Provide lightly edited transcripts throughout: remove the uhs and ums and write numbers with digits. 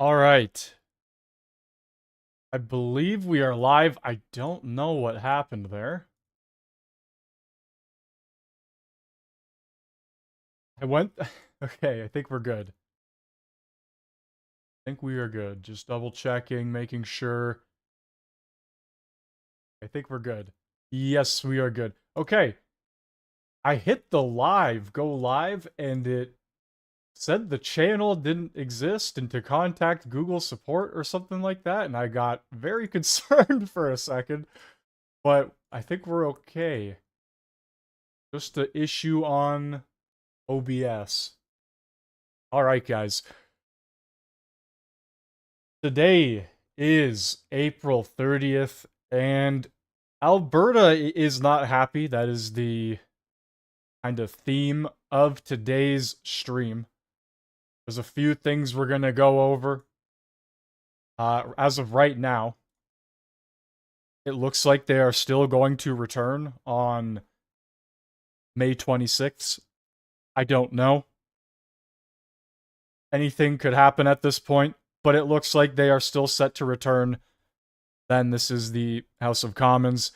All right. I believe we are live. I don't know what happened there. I went. Okay, I think we're good. I think we are good. Just double checking, making sure. I think we're good. Yes, we are good. Okay. I hit the go live, and it said the channel didn't exist and to contact Google support or something like that. And I got very concerned for a second, but I think we're okay. Just the issue on OBS. All right, guys. Today is April 30th, and Alberta is not happy. That is the kind of theme of today's stream. There's a few things we're going to go over. As of right now, it looks like they are still going to return on May 26th. I don't know. Anything could happen at this point, but it looks like they are still set to return. Then this is the House of Commons.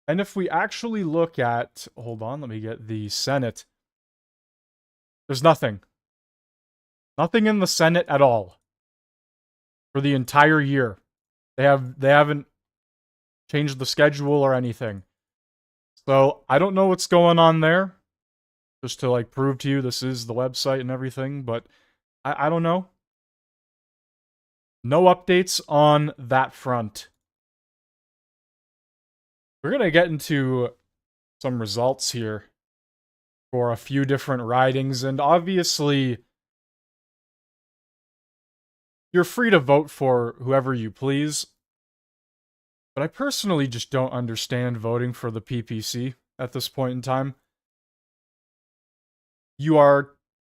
And if we actually look at, hold on, let me get the Senate. There's nothing. Nothing in the Senate at all for the entire year. They haven't changed the schedule or anything. So I don't know what's going on there. Just to like prove to you this is the website and everything, but I don't know. No updates on that front. We're gonna get into some results here for a few different ridings, and obviously you're free to vote for whoever you please. But I personally just don't understand voting for the PPC at this point in time. You are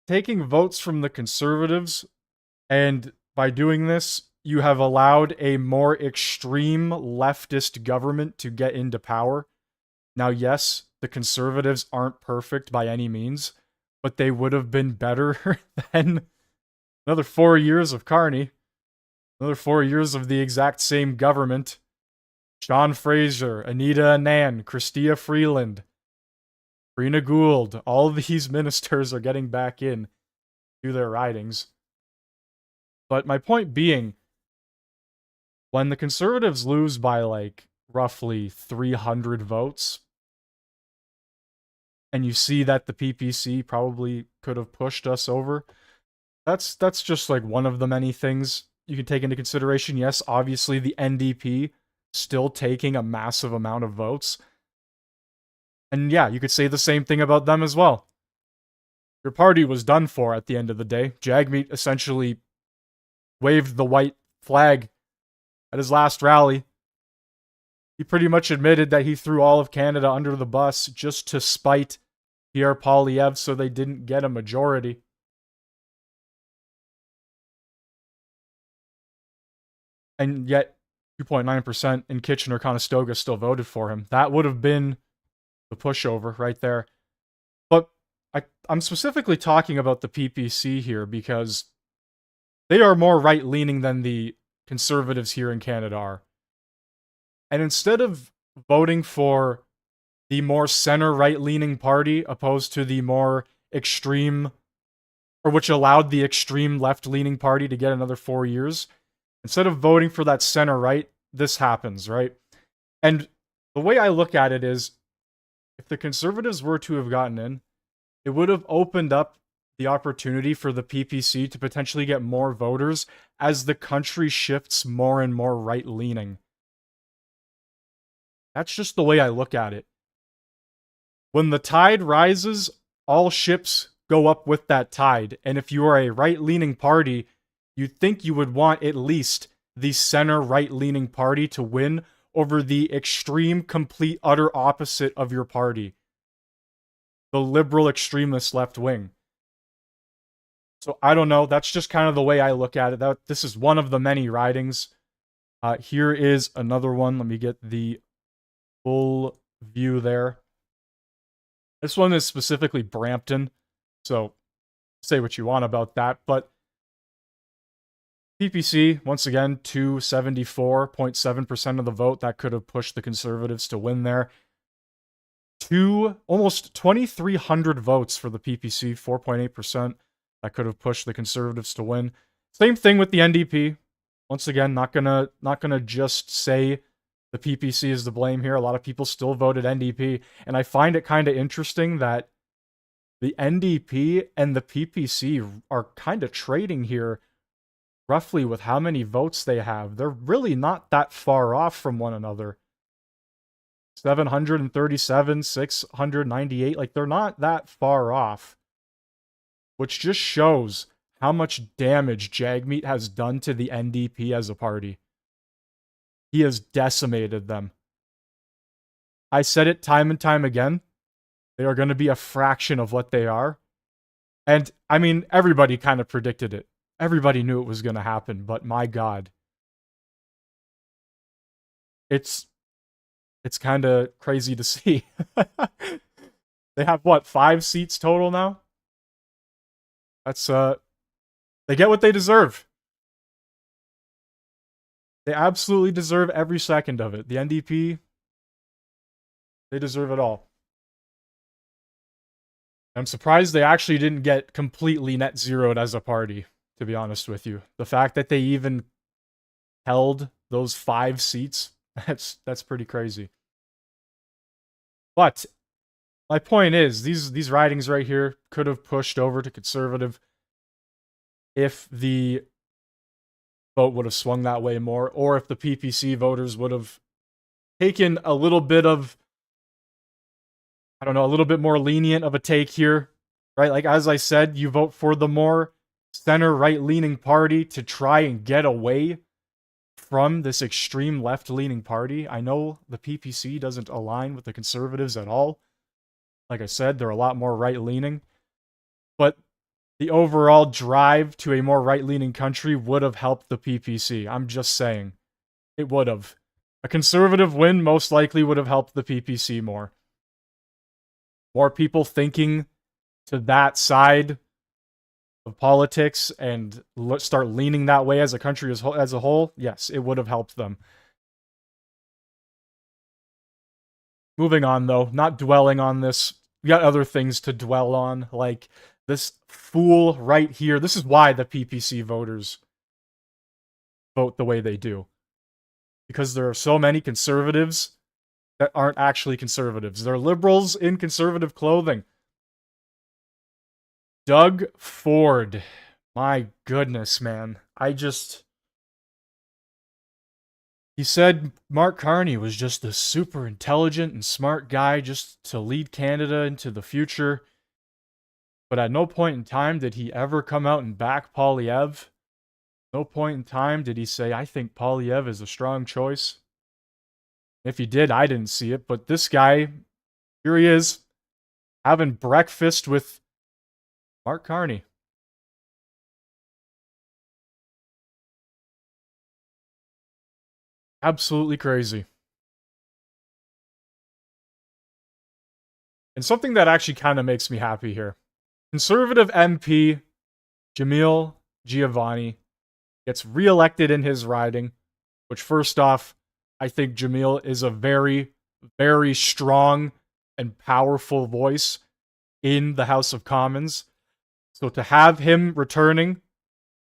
taking votes from the Conservatives, and by doing this, you have allowed a more extreme leftist government to get into power. Now, yes, the Conservatives aren't perfect by any means, but they would have been better than another 4 years of Carney, another 4 years of the exact same government. Sean Fraser, Anita Anand, Chrystia Freeland, Rena Gould, all of these ministers are getting back in to their ridings. But my point being, when the Conservatives lose by like roughly 300 votes, and you see that the PPC probably could have pushed us over, that's just like one of the many things you can take into consideration. Yes, obviously the NDP still taking a massive amount of votes. And yeah, you could say the same thing about them as well. Your party was done for at the end of the day. Jagmeet essentially waved the white flag at his last rally. He pretty much admitted that he threw all of Canada under the bus just to spite Pierre Poilievre so they didn't get a majority. And yet 2.9% in Kitchener-Conestoga still voted for him. That would have been the pushover right there. But I'm specifically talking about the PPC here because they are more right-leaning than the Conservatives here in Canada are. And instead of voting for the more center right-leaning party opposed to the more extreme, or which allowed the extreme left-leaning party to get another 4 years, instead of voting for that center right, this happens, right? And the way I look at it is, if the Conservatives were to have gotten in, it would have opened up the opportunity for the PPC to potentially get more voters as the country shifts more and more right-leaning. That's just the way I look at it. When the tide rises, all ships go up with that tide. And if you are a right-leaning party, you'd think you would want at least the center right-leaning party to win over the extreme, complete, utter opposite of your party, the liberal extremist left wing. So I don't know. That's just kind of the way I look at it. This is one of the many ridings. Here is another one. Let me get the full view there. This one is specifically Brampton, so say what you want about that, but PPC, once again, 274.7% of the vote. That could have pushed the Conservatives to win there. Almost 2,300 votes for the PPC, 4.8%. That could have pushed the Conservatives to win. Same thing with the NDP. Once again, not gonna just say the PPC is to blame here. A lot of people still voted NDP, and I find it kind of interesting that the NDP and the PPC are kind of trading here roughly with how many votes they have. They're really not that far off from one another. 737, 698, like they're not that far off. Which just shows how much damage Jagmeet has done to the NDP as a party. He has decimated them. I said it time and time again. They are going to be a fraction of what they are. And, I mean, everybody kind of predicted it. Everybody knew it was going to happen, but my God. It's kind of crazy to see. They have, what, 5 seats total now? That's, they get what they deserve. They absolutely deserve every second of it. The NDP, they deserve it all. I'm surprised they actually didn't get completely net zeroed as a party, to be honest with you. The fact that they even held those 5 seats, that's pretty crazy. But my point is, these ridings right here could have pushed over to Conservative if the vote would have swung that way more, or if the PPC voters would have taken a little bit of, I don't know, a little bit more lenient of a take here, right? Like, as I said, you vote for the more center right-leaning party to try and get away from this extreme left-leaning party. I know the PPC doesn't align with the Conservatives at all. Like I said, they're a lot more right-leaning. But the overall drive to a more right-leaning country would have helped the PPC. I'm just saying. It would have. A Conservative win most likely would have helped the PPC more. More people thinking to that side of politics and start leaning that way as a country as a whole, yes, it would have helped them. Moving on, though, not dwelling on this. We got other things to dwell on, like this fool right here. This is why the PPC voters vote the way they do. Because there are so many conservatives that aren't actually conservatives. They're liberals in conservative clothing. Doug Ford. My goodness, man. He said Mark Carney was just a super intelligent and smart guy just to lead Canada into the future. But at no point in time did he ever come out and back Poilievre. No point in time did he say, I think Poilievre is a strong choice. If he did, I didn't see it. But this guy, here he is, having breakfast with Mark Carney. Absolutely crazy. And something that actually kind of makes me happy here. Conservative MP Jamil Giovanni gets reelected in his riding, which first off, I think Jamil is a very, very strong and powerful voice in the House of Commons. So to have him returning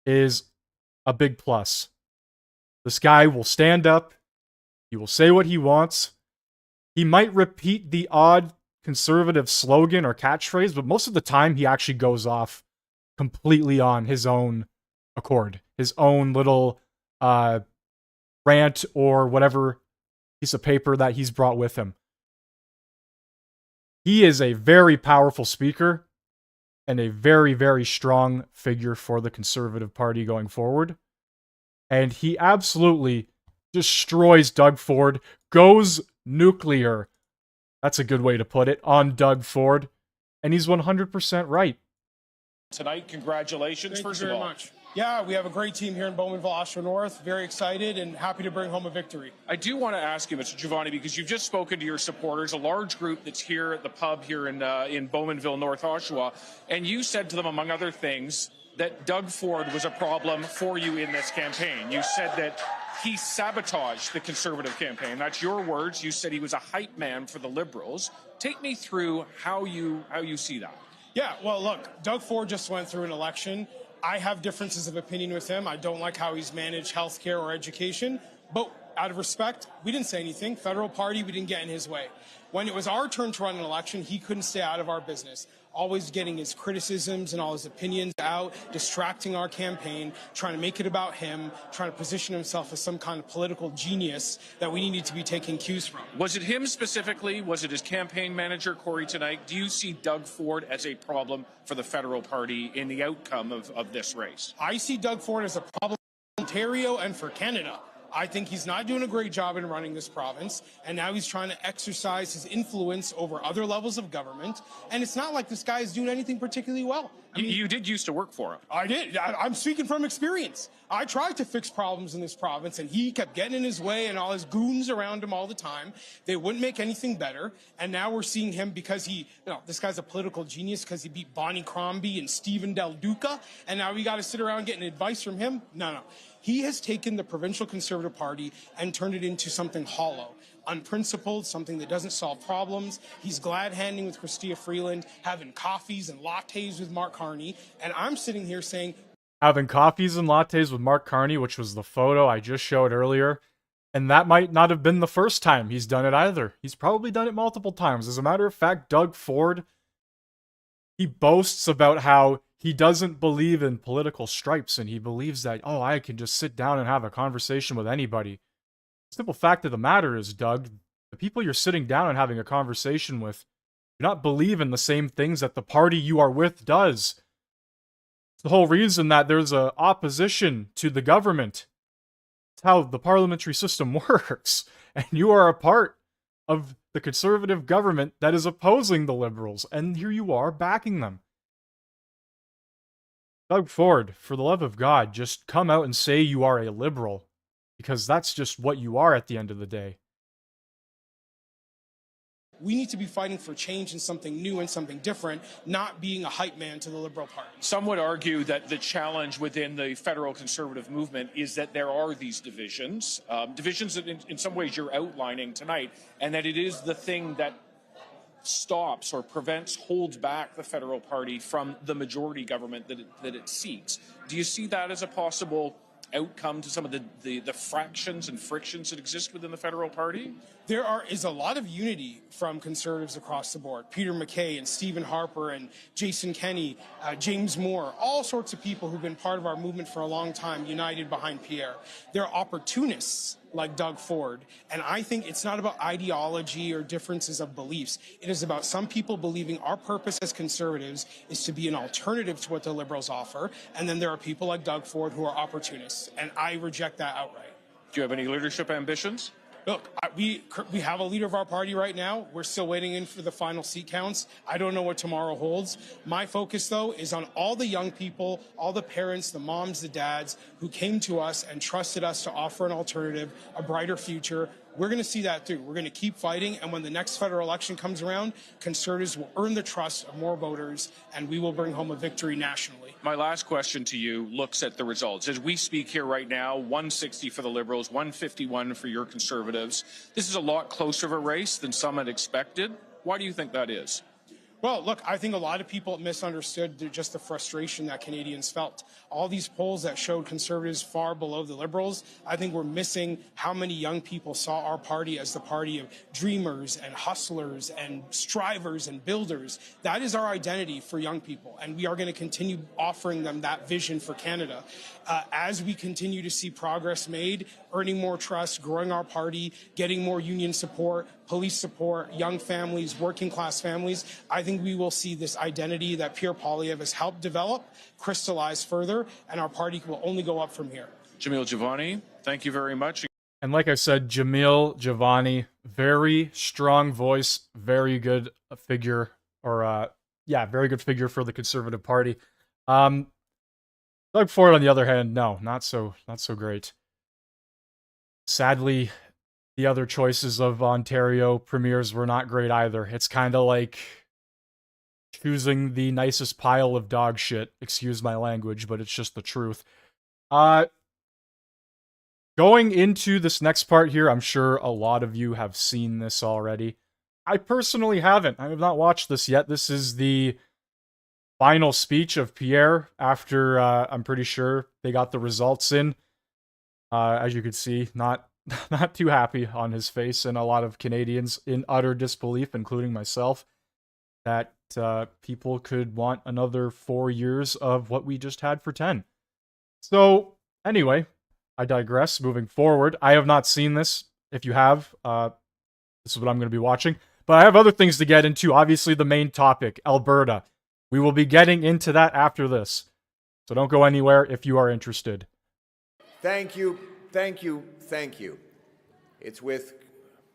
is a big plus. This guy will stand up. He will say what he wants. He might repeat the odd conservative slogan or catchphrase, but most of the time he actually goes off completely on his own accord. His own little rant or whatever piece of paper that he's brought with him. He is a very powerful speaker and a very, very strong figure for the Conservative Party going forward. And he absolutely destroys Doug Ford, goes nuclear. That's a good way to put it, on Doug Ford. And he's 100% right. Tonight, congratulations, Thank first you of very all. much. Yeah, we have a great team here in Bowmanville, Oshawa North. Very excited and happy to bring home a victory. I do want to ask you, Mr. Giovanni, because you've just spoken to your supporters, a large group that's here at the pub here in Bowmanville, North Oshawa, and you said to them, among other things, that Doug Ford was a problem for you in this campaign. You said that he sabotaged the Conservative campaign. That's your words. You said he was a hype man for the Liberals. Take me through how you see that. Yeah, well, look, Doug Ford just went through an election. I have differences of opinion with him. I don't like how he's managed healthcare or education, but out of respect, we didn't say anything. Federal party, we didn't get in his way. When it was our turn to run an election, he couldn't stay out of our business, always getting his criticisms and all his opinions out, distracting our campaign, trying to make it about him, trying to position himself as some kind of political genius that we needed to be taking cues from. Was it him specifically? Was it his campaign manager, Corey, tonight? Do you see Doug Ford as a problem for the federal party in the outcome of this race? I see Doug Ford as a problem for Ontario and for Canada. I think he's not doing a great job in running this province, and now he's trying to exercise his influence over other levels of government, and it's not like this guy is doing anything particularly well. I mean, you did used to work for him. I did. I'm speaking from experience. I tried to fix problems in this province, and he kept getting in his way and all his goons around him all the time. They wouldn't make anything better, and now we're seeing him because this guy's a political genius because he beat Bonnie Crombie and Stephen Del Duca, and now we got to sit around getting advice from him? No. He has taken the provincial Conservative Party and turned it into something hollow, unprincipled, something that doesn't solve problems. He's glad-handing with Chrystia Freeland, having coffees and lattes with Mark Carney, and I'm sitting here saying... Having coffees and lattes with Mark Carney, which was the photo I just showed earlier, and that might not have been the first time he's done it either. He's probably done it multiple times. As a matter of fact, Doug Ford, he boasts about how he doesn't believe in political stripes, and he believes that, oh, I can just sit down and have a conversation with anybody. The simple fact of the matter is, Doug, the people you're sitting down and having a conversation with do not believe in the same things that the party you are with does. It's the whole reason that there's a opposition to the government. It's how the parliamentary system works, and you are a part of the Conservative government that is opposing the Liberals, and here you are backing them. Doug Ford, for the love of God, just come out and say you are a Liberal, because that's just what you are at the end of the day. We need to be fighting for change and something new and something different, not being a hype man to the Liberal Party. Some would argue that the challenge within the federal Conservative movement is that there are these divisions, divisions that in some ways you're outlining tonight, and that it is the thing that stops or prevents, holds back the federal party from the majority government that it seeks. Do you see that as a possible outcome to some of the fractions and frictions that exist within the federal party? There is a lot of unity from Conservatives across the board. Peter MacKay and Stephen Harper and Jason Kenney, James Moore, all sorts of people who've been part of our movement for a long time, united behind Pierre. There are opportunists like Doug Ford, and I think it's not about ideology or differences of beliefs. It is about some people believing our purpose as Conservatives is to be an alternative to what the Liberals offer, and then there are people like Doug Ford who are opportunists, and I reject that outright. Do you have any leadership ambitions? Look, we have a leader of our party right now. We're still waiting in for the final seat counts. I don't know what tomorrow holds. My focus, though, is on all the young people, all the parents, the moms, the dads who came to us and trusted us to offer an alternative, a brighter future. We're going to see that through. We're going to keep fighting, and when the next federal election comes around, Conservatives will earn the trust of more voters, and we will bring home a victory nationally. My last question to you looks at the results. As we speak here right now, 160 for the Liberals, 151 for your Conservatives. This is a lot closer of a race than some had expected. Why do you think that is? Well, look, I think a lot of people misunderstood just the frustration that Canadians felt. All these polls that showed Conservatives far below the Liberals, I think we're missing how many young people saw our party as the party of dreamers and hustlers and strivers and builders. That is our identity for young people, and we are going to continue offering them that vision for Canada. As we continue to see progress made, earning more trust, growing our party, getting more union support, police support, young families, working class families, I think we will see this identity that Pierre Poilievre has helped develop crystallize further, and our party will only go up from here. Jamil Jivani, thank you very much. And like I said, Jamil Jivani, very strong voice, very good figure, very good figure for the Conservative Party. Doug Ford, on the other hand, no, not so great. Sadly, the other choices of Ontario premiers were not great either. It's kind of like choosing the nicest pile of dog shit. Excuse my language, but it's just the truth. Uh, Going into this next part here, I'm sure a lot of you have seen this already. I personally haven't. I have not watched this yet. This is the final speech of Pierre after I'm pretty sure they got the results in. As you can see, not not too happy on his face, and a lot of Canadians in utter disbelief, including myself, that people could want another 4 years of what we just had for 10. So, anyway, I digress. Moving forward, I have not seen this. If you have, this is what I'm going to be watching. But I have other things to get into. Obviously, the main topic, Alberta. We will be getting into that after this. So don't go anywhere if you are interested. Thank you, thank you, thank you. It's with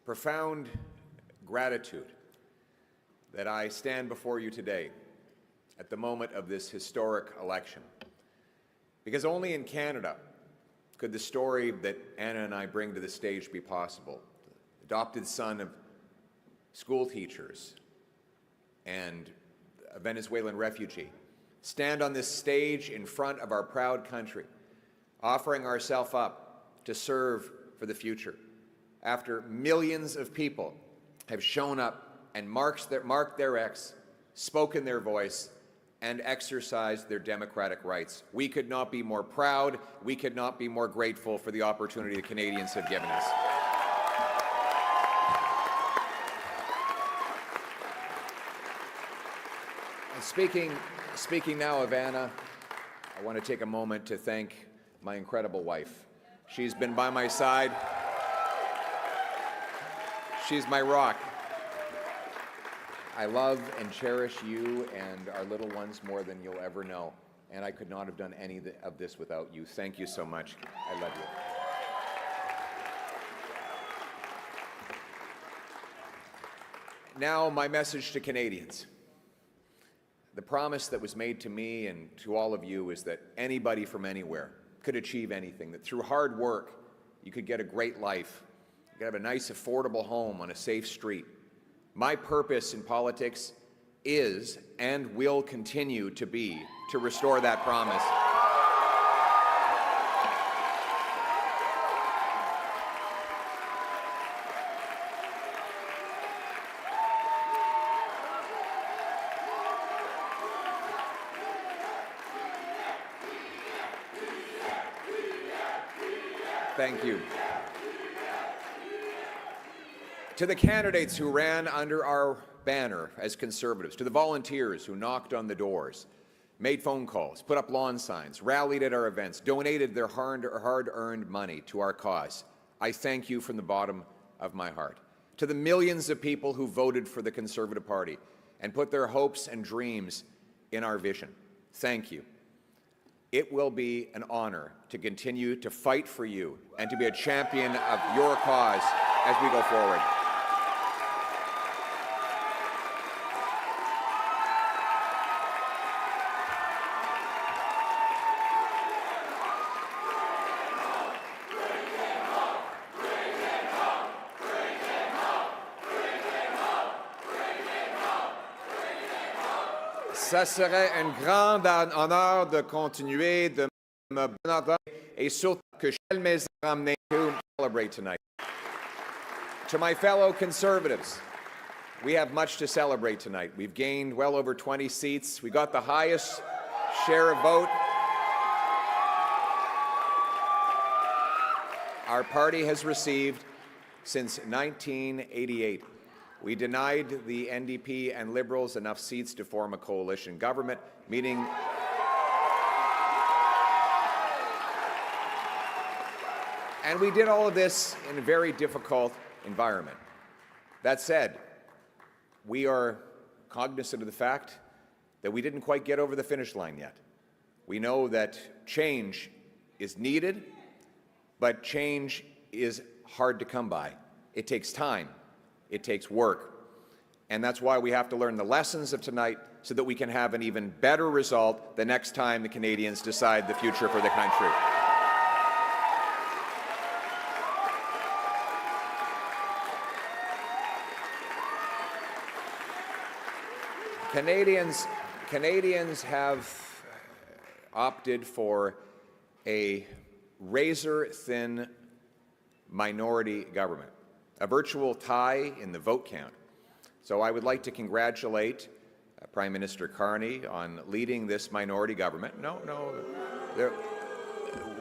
profound gratitude that I stand before you today at the moment of this historic election. Because only in Canada could the story that Anna and I bring to the stage be possible. Adopted son of school teachers and a Venezuelan refugee, stand on this stage in front of our proud country, offering ourselves up to serve for the future, after millions of people have shown up and marked their X, spoken their voice, and exercised their democratic rights. We could not be more proud, we could not be more grateful for the opportunity the Canadians have given us. Speaking now of Anna, I want to take a moment to thank my incredible wife. She's been by my side. She's my rock. I love and cherish you and our little ones more than you'll ever know, and I could not have done any of this without you. Thank you so much. I love you. Now, my message to Canadians. The promise that was made to me and to all of you is that anybody from anywhere could achieve anything, that through hard work, you could get a great life, you could have a nice, affordable home on a safe street. My purpose in politics is and will continue to be to restore that promise. Thank you. To the candidates who ran under our banner as Conservatives, to the volunteers who knocked on the doors, made phone calls, put up lawn signs, rallied at our events, donated their hard-earned money to our cause, I thank you from the bottom of my heart. To the millions of people who voted for the Conservative Party and put their hopes and dreams in our vision, thank you. It will be an honor to continue to fight for you and to be a champion of your cause as we go forward. Ça serait un grand honneur de continuer de me bonheur et surtout que Shell mes ramené to celebrate tonight. To my fellow Conservatives, we have much to celebrate tonight. We've gained well over 20 seats. We got the highest share of vote our party has received since 1988. We denied the NDP and Liberals enough seats to form a coalition government, meaning and we did all of this in a very difficult environment. That said, we are cognizant of the fact that we didn't quite get over the finish line yet. We know that change is needed, but change is hard to come by. It takes time. It takes work. And that's why we have to learn the lessons of tonight so that we can have an even better result the next time the Canadians decide the future for the country. Canadians have opted for a razor-thin minority government, a virtual tie in the vote count. So I would like to congratulate Prime Minister Carney on leading this minority government.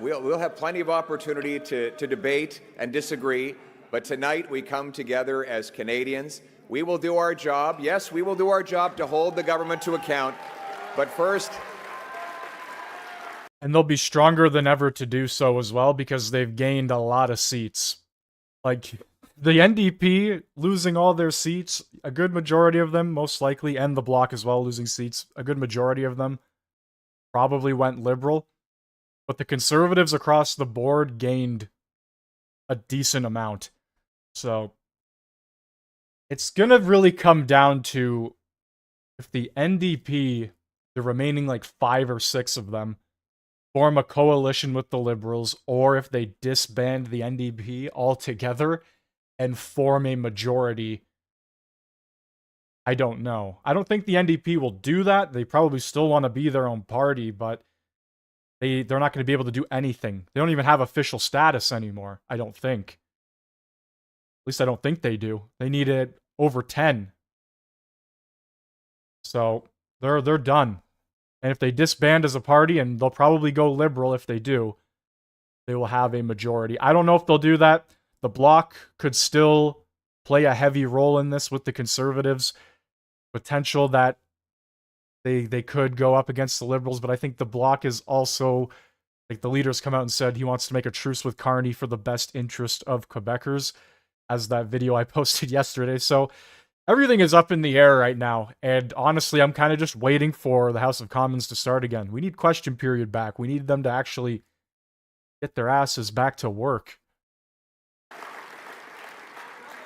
We'll have plenty of opportunity to debate and disagree, but tonight we come together as Canadians. We will do our job. Yes, we will do our job to hold the government to account. But first, and they'll be stronger than ever to do so as well, because they've gained a lot of seats. Like, the NDP losing all their seats, a good majority of them, most likely, and the Bloc as well losing seats, a good majority of them probably went Liberal. But the Conservatives across the board gained a decent amount. So it's going to really come down to if the NDP, the remaining like 5 or 6 of them, form a coalition with the Liberals, or if they disband the NDP altogether and form a majority. I don't know. I don't think the NDP will do that. They probably still want to be their own party, but they're not going to be able to do anything. They don't even have official status anymore, I don't think. At least I don't think they do. They needed over 10. So they're done. And if they disband as a party, and they'll probably go Liberal if they do, they will have a majority. I don't know if they'll do that. The Bloc could still play a heavy role in this with the Conservatives. Potential that they could go up against the Liberals, but I think the Bloc is also, like, the leaders come out and said he wants to make a truce with Carney for the best interest of Quebecers, as that video I posted yesterday. So everything is up in the air right now, and honestly, I'm kind of just waiting for the House of Commons to start again. We need question period back. We need them to actually get their asses back to work.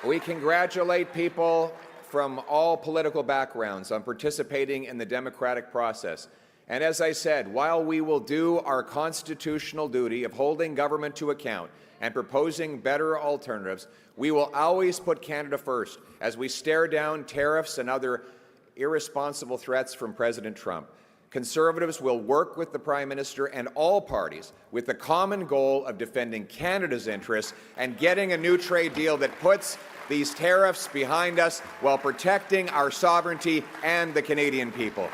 we congratulate people from all political backgrounds on participating in the democratic process. And as I said, while we will do our constitutional duty of holding government to account and proposing better alternatives, we will always put Canada first as we stare down tariffs and other irresponsible threats from President Trump. Conservatives will work with the Prime Minister and all parties with the common goal of defending Canada's interests and getting a new trade deal that puts these tariffs behind us while protecting our sovereignty and the Canadian people.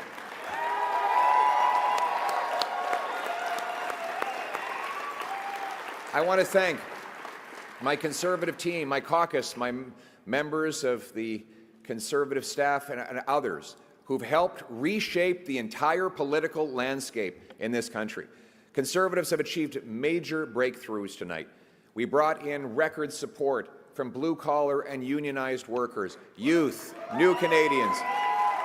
I want to thank my Conservative team, my caucus, my members of the Conservative staff and others who've helped reshape the entire political landscape in this country. Conservatives have achieved major breakthroughs tonight. We brought in record support from blue-collar and unionized workers, youth, new Canadians.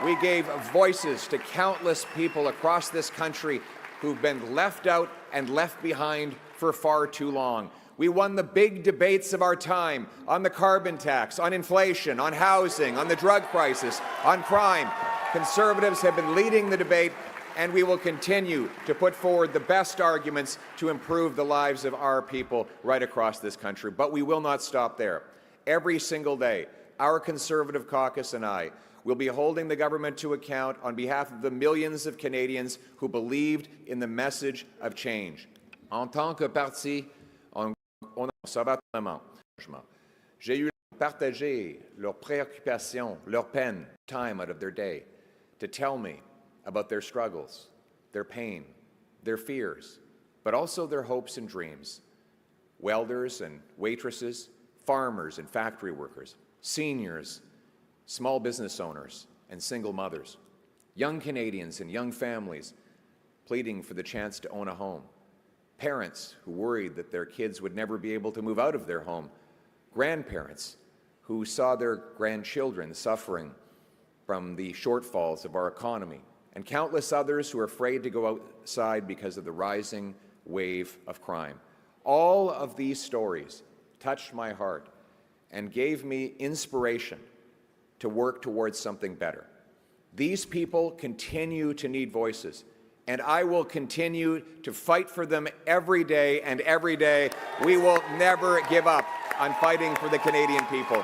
We gave voices to countless people across this country who've been left out and left behind for far too long. We won the big debates of our time on the carbon tax, on inflation, on housing, on the drug crisis, on crime. Conservatives have been leading the debate, and we will continue to put forward the best arguments to improve the lives of our people right across this country. But we will not stop there. Every single day, our Conservative caucus and I will be holding the government to account on behalf of the millions of Canadians who believed in the message of change. En tant que parti, on s'abat vraiment. J'ai eu partager leurs préoccupations, leurs peines, time out of their day to tell me about their struggles, their pain, their fears, but also their hopes and dreams. Welders and waitresses, farmers and factory workers, seniors, small business owners, and single mothers, young Canadians and young families pleading for the chance to own a home, parents who worried that their kids would never be able to move out of their home, grandparents who saw their grandchildren suffering from the shortfalls of our economy, and countless others who are afraid to go outside because of the rising wave of crime. All of these stories touched my heart and gave me inspiration to work towards something better. These people continue to need voices, and I will continue to fight for them every day, and every day we will never give up on fighting for the Canadian people.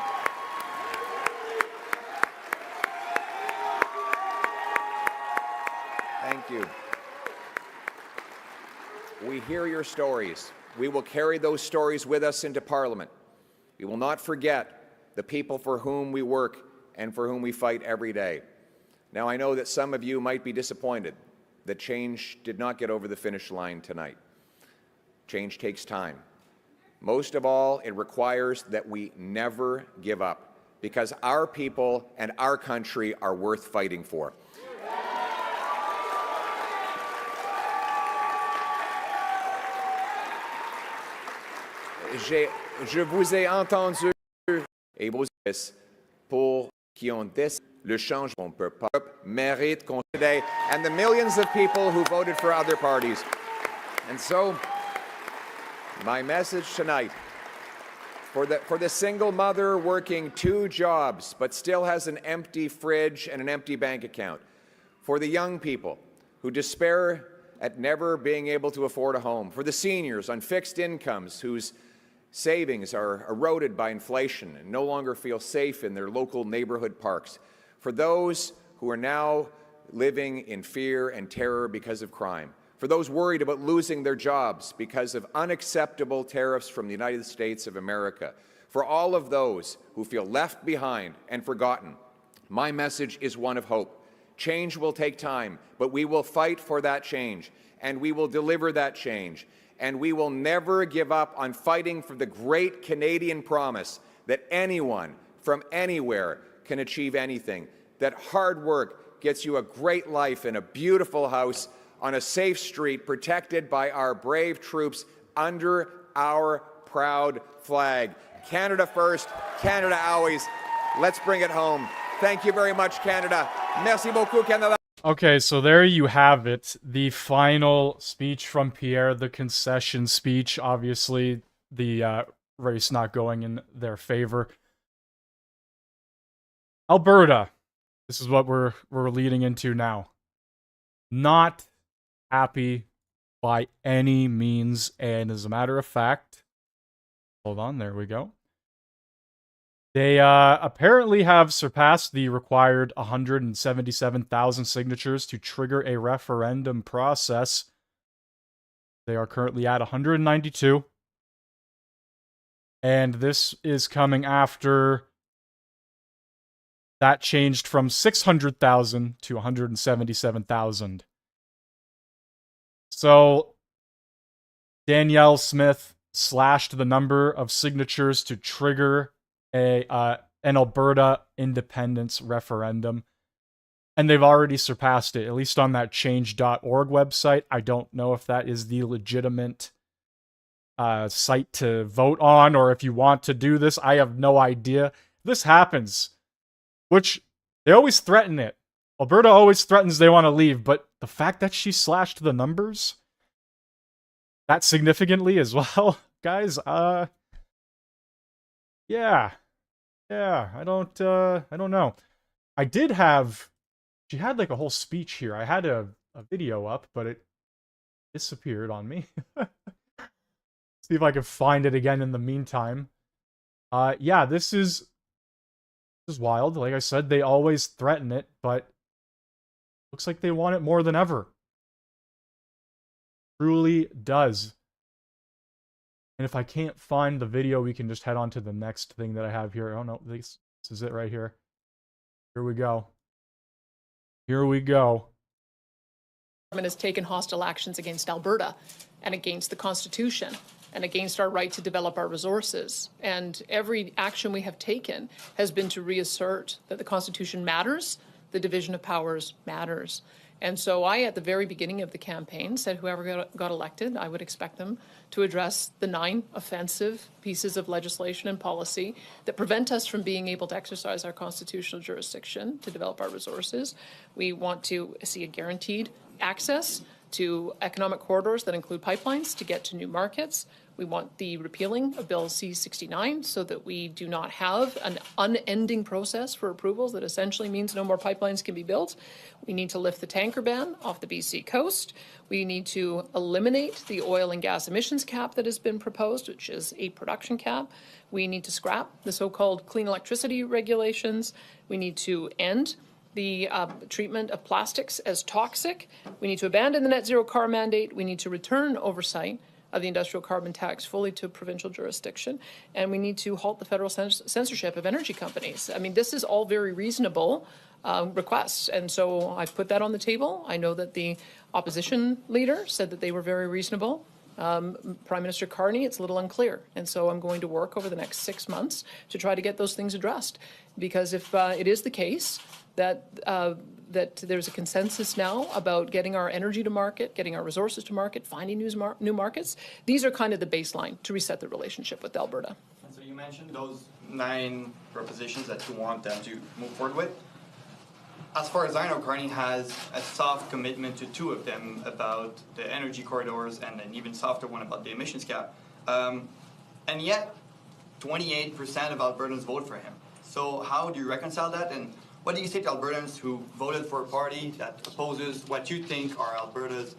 you. We hear your stories. We will carry those stories with us into Parliament. We will not forget the people for whom we work and for whom we fight every day. Now, I know that some of you might be disappointed that change did not get over the finish line tonight. Change takes time. Most of all, it requires that we never give up, because our people and our country are worth fighting for. Je vous ai entendu et vos pour qui ont décidé le changement pour le peuple mérite qu'on today, and the millions of people who voted for other parties. And so, my message tonight, for the single mother working 2 jobs but still has an empty fridge and an empty bank account, for the young people who despair at never being able to afford a home, for the seniors on fixed incomes whose savings are eroded by inflation and no longer feel safe in their local neighborhood parks, for those who are now living in fear and terror because of crime, for those worried about losing their jobs because of unacceptable tariffs from the United States of America, for all of those who feel left behind and forgotten, my message is one of hope. Change will take time, but we will fight for that change, and we will deliver that change. And we will never give up on fighting for the great Canadian promise that anyone from anywhere can achieve anything, that hard work gets you a great life in a beautiful house on a safe street protected by our brave troops under our proud flag. Canada first, Canada always. Let's bring it home. Thank you very much, Canada. Merci beaucoup, Canada. Okay, so there you have it. The final speech from Pierre, the concession speech. Obviously, the race not going in their favor. Alberta. This is what we're leading into now. Not happy by any means, and as a matter of fact, hold on, there we go. They apparently have surpassed the required 177,000 signatures to trigger a referendum process. They are currently at 192. And this is coming after that changed from 600,000 to 177,000. So Danielle Smith slashed the number of signatures to trigger an Alberta independence referendum, and they've already surpassed it, at least on that change.org website. I don't know if that is the legitimate site to vote on, or if you want to do this. I have no idea. This happens, which they always threaten it. Alberta always threatens they want to leave, but the fact that she slashed the numbers that significantly as well, guys, yeah, I don't know. I did have, she had like a whole speech here. I had a video up, but it disappeared on me. See if I can find it again in the meantime. Yeah, this is wild. Like I said, they always threaten it, but looks like they want it more than ever. Truly does. And if I can't find the video, we can just head on to the next thing that I have here. Oh no, this is it right here. Here we go. Here we go. The government has taken hostile actions against Alberta and against the Constitution and against our right to develop our resources. And every action we have taken has been to reassert that the Constitution matters, the division of powers matters. And so I, at the very beginning of the campaign, said whoever got elected, I would expect them to address the 9 offensive pieces of legislation and policy that prevent us from being able to exercise our constitutional jurisdiction to develop our resources. We want to see a guaranteed access to economic corridors that include pipelines to get to new markets. We want the repealing of Bill C-69 so that we do not have an unending process for approvals that essentially means no more pipelines can be built. We need to lift the tanker ban off the BC coast. We need to eliminate the oil and gas emissions cap that has been proposed, which is a production cap. We need to scrap the so-called clean electricity regulations. We need to end the treatment of plastics as toxic. We need to abandon the net zero car mandate. We need to return oversight of the industrial carbon tax fully to provincial jurisdiction. And we need to halt the federal censorship of energy companies. I mean, this is all very reasonable requests. And so I've put that on the table. I know that the opposition leader said that they were very reasonable. Prime Minister Carney, it's a little unclear. And so I'm going to work over the next 6 months to try to get those things addressed. Because if it is the case that that there's a consensus now about getting our energy to market, getting our resources to market, finding new markets, these are kind of the baseline to reset the relationship with Alberta. And so you mentioned those 9 propositions that you want them to move forward with. As far as I know, Carney has a soft commitment to 2 of them about the energy corridors and an even softer one about the emissions cap. And yet, 28% of Albertans vote for him. So how do you reconcile that? And what do you say to Albertans who voted for a party that opposes what you think are Alberta's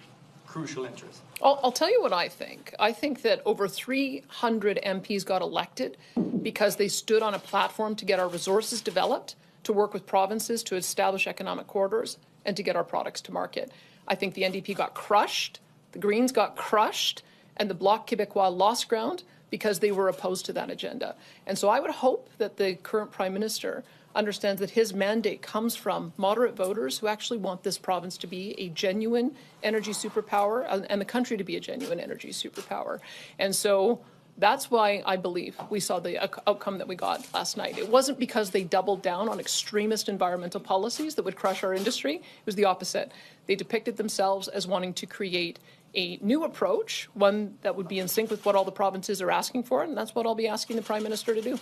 crucial interests? I'll tell you what I think. I think that over 300 MPs got elected because they stood on a platform to get our resources developed, to work with provinces to establish economic corridors, and to get our products to market. I think the NDP got crushed, the Greens got crushed, and the Bloc Québécois lost ground because they were opposed to that agenda. And so I would hope that the current Prime Minister understands that his mandate comes from moderate voters who actually want this province to be a genuine energy superpower and the country to be a genuine energy superpower. And so that's why I believe we saw the outcome that we got last night. It wasn't because they doubled down on extremist environmental policies that would crush our industry. It was the opposite. They depicted themselves as wanting to create a new approach, one that would be in sync with what all the provinces are asking for, and that's what I'll be asking the Prime Minister to do.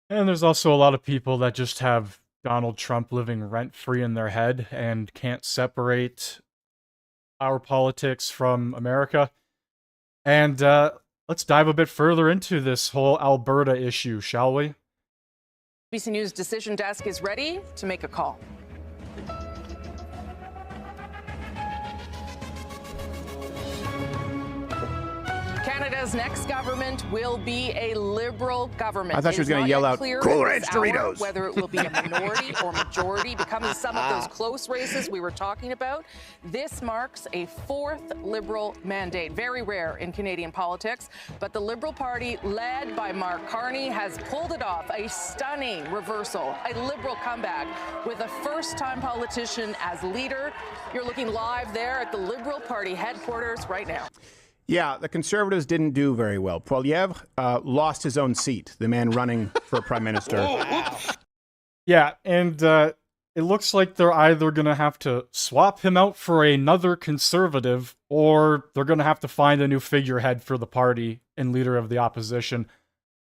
And there's also a lot of people that just have Donald Trump living rent-free in their head and can't separate our politics from America. And let's dive a bit further into this whole Alberta issue, shall we? BC News Decision Desk is ready to make a call. Canada's next government will be a Liberal government. I thought she was going to yell out, "Cool Ranch Doritos!" Whether it will be a minority or majority becomes some of those close races we were talking about. This marks a 4th Liberal mandate. Very rare in Canadian politics. But the Liberal Party, led by Mark Carney, has pulled it off. A stunning reversal, a Liberal comeback with a first-time politician as leader. You're looking live there at the Liberal Party headquarters right now. Yeah, the Conservatives didn't do very well. Poilievre lost his own seat, the man running for Prime Minister. Yeah, and it looks like they're either going to have to swap him out for another Conservative, or they're going to have to find a new figurehead for the party and leader of the opposition.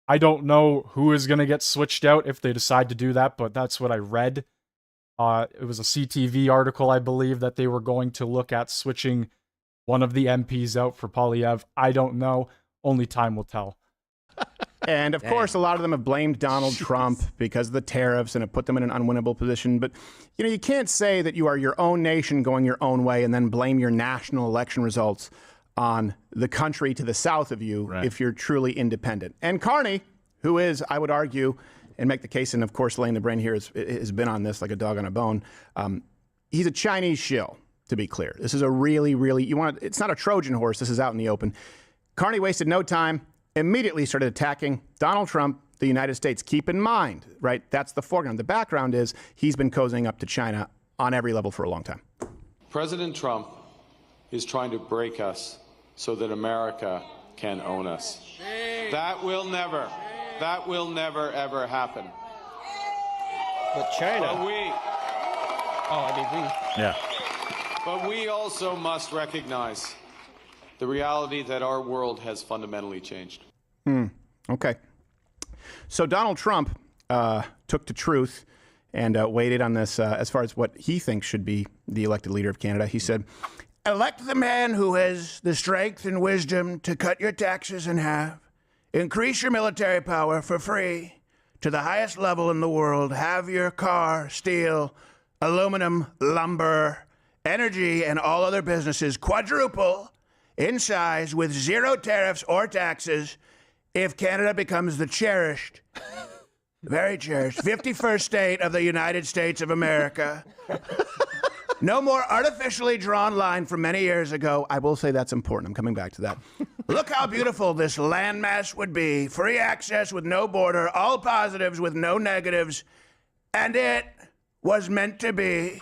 I don't know who is going to get switched out if they decide to do that, but that's what I read. It was a CTV article, I believe, that they were going to look at switching one of the MPs out for Poilievre. I don't know. Only time will tell. And, of course, a lot of them have blamed Donald Trump because of the tariffs and have put them in an unwinnable position. But, you know, you can't say that you are your own nation going your own way and then blame your national election results on the country to the south of you if you're truly independent. And Carney, who is, I would argue, and make the case, and, of course, Laying the Brain here has been on this like a dog on a bone, he's a Chinese shill. To be clear, this is a really, it's not a Trojan horse. This is out in the open. Carney wasted no time, immediately started attacking Donald Trump, the United States. Keep in mind, right? That's the foreground. The background is he's been cozying up to China on every level for a long time. President Trump is trying to break us so that America can own us. That will never, ever happen. But China. Yeah. But we also must recognize the reality that our world has fundamentally changed. Okay. So Donald Trump took to truth and weighed on this as far as what he thinks should be the elected leader of Canada. He said, "Elect the man who has the strength and wisdom to cut your taxes in half, increase your military power for free to the highest level in the world, have your car, steel, aluminum, lumber, energy, and all other businesses quadruple in size with zero tariffs or taxes if Canada becomes the cherished Very cherished. 51st state of the United States of America. No more artificially drawn line from many years ago. I will say that's important. I'm coming back to that. Look how beautiful this landmass would be. Free access with no border, all positives with no negatives. And it was meant to be.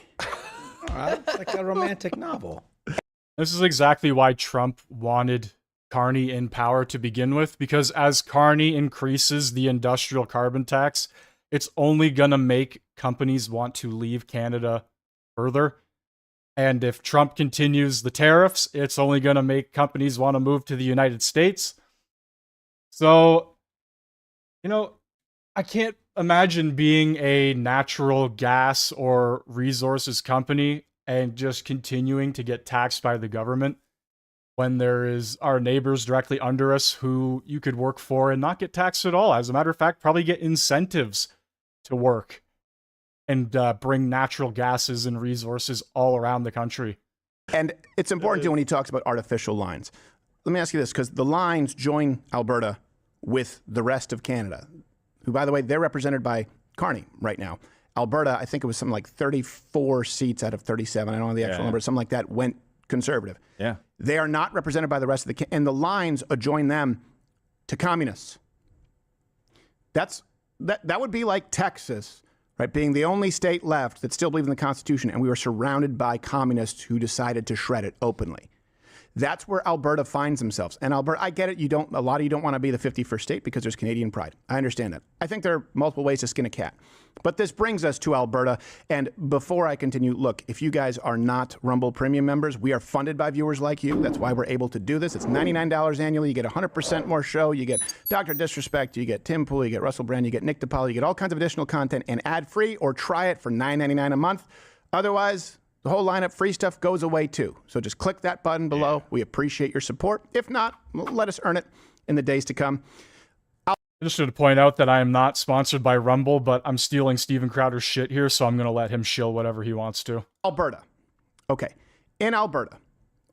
It's like a romantic novel. This is exactly why Trump wanted Carney in power to begin with, because as Carney increases the industrial carbon tax, it's only going to make companies want to leave Canada further. And if Trump continues the tariffs, it's only going to make companies want to move to the United States. So, I can't imagine being a natural gas or resources company and just continuing to get taxed by the government when there is our neighbors directly under us who you could work for and not get taxed at all. As a matter of fact, probably get incentives to work and bring natural gases and resources all around the country. And it's important, too, when he talks about artificial lines. Let me ask you this, because the lines join Alberta with the rest of Canada, who, by the way, they're represented by Carney right now. Alberta, I think it was something like 34 seats out of 37. I don't know the actual number. Something like that went Conservative. Yeah. They are not represented by the rest of the... And the lines adjoin them to communists. That would be like Texas, right, being the only state left that still believes in the Constitution, and we were surrounded by communists who decided to shred it openly. That's where Alberta finds themselves. And Alberta, I get it, a lot of you don't want to be the 51st state because there's Canadian pride. I understand that. I think there are multiple ways to skin a cat. But this brings us to Alberta. And before I continue, look, if you guys are not Rumble Premium members, we are funded by viewers like you. That's why we're able to do this. It's $99 annually. You get 100% more show. You get Dr. Disrespect. You get Tim Pool. You get Russell Brand. You get Nick DePaul. You get all kinds of additional content and ad-free, or try it for $9.99 a month. Otherwise, the whole lineup free stuff goes away too. So just click that button below. We appreciate your support. If not, let us earn it in the days to come. I just should point out that I am not sponsored by Rumble, but I'm stealing Steven Crowder's shit here, so I'm going to let him shill whatever he wants to. Alberta. Okay. In Alberta,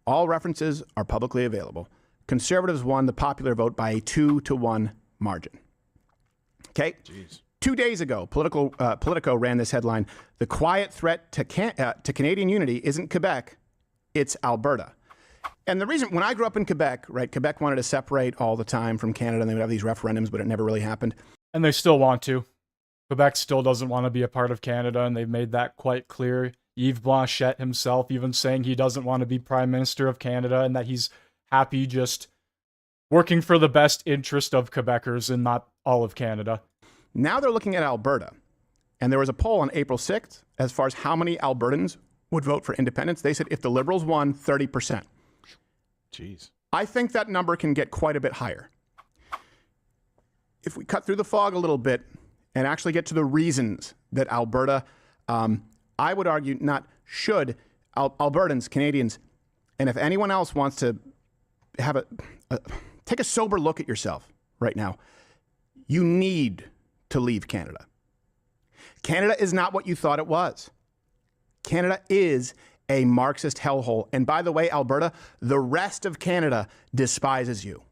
all references are publicly available. Conservatives won the popular vote by a 2-to-1 margin. Okay? Jeez. 2 days ago, Politico ran this headline: "The quiet threat to Canadian unity isn't Quebec, it's Alberta." And the reason, when I grew up in Quebec, right, Quebec wanted to separate all the time from Canada, and they would have these referendums, but it never really happened. And they still want to. Quebec still doesn't want to be a part of Canada, and they've made that quite clear. Yves Blanchet himself even saying he doesn't want to be Prime Minister of Canada and that he's happy just working for the best interest of Quebecers and not all of Canada. Now they're looking at Alberta, and there was a poll on April 6th as far as how many Albertans would vote for independence. They said if the Liberals won, 30%. Jeez. I think that number can get quite a bit higher. If we cut through the fog a little bit and actually get to the reasons that Alberta, I would argue, not should, Albertans, Canadians, and if anyone else wants to have take a sober look at yourself right now, you need to leave Canada. Canada is not what you thought it was. Canada is a Marxist hellhole. And by the way, Alberta, the rest of Canada despises you.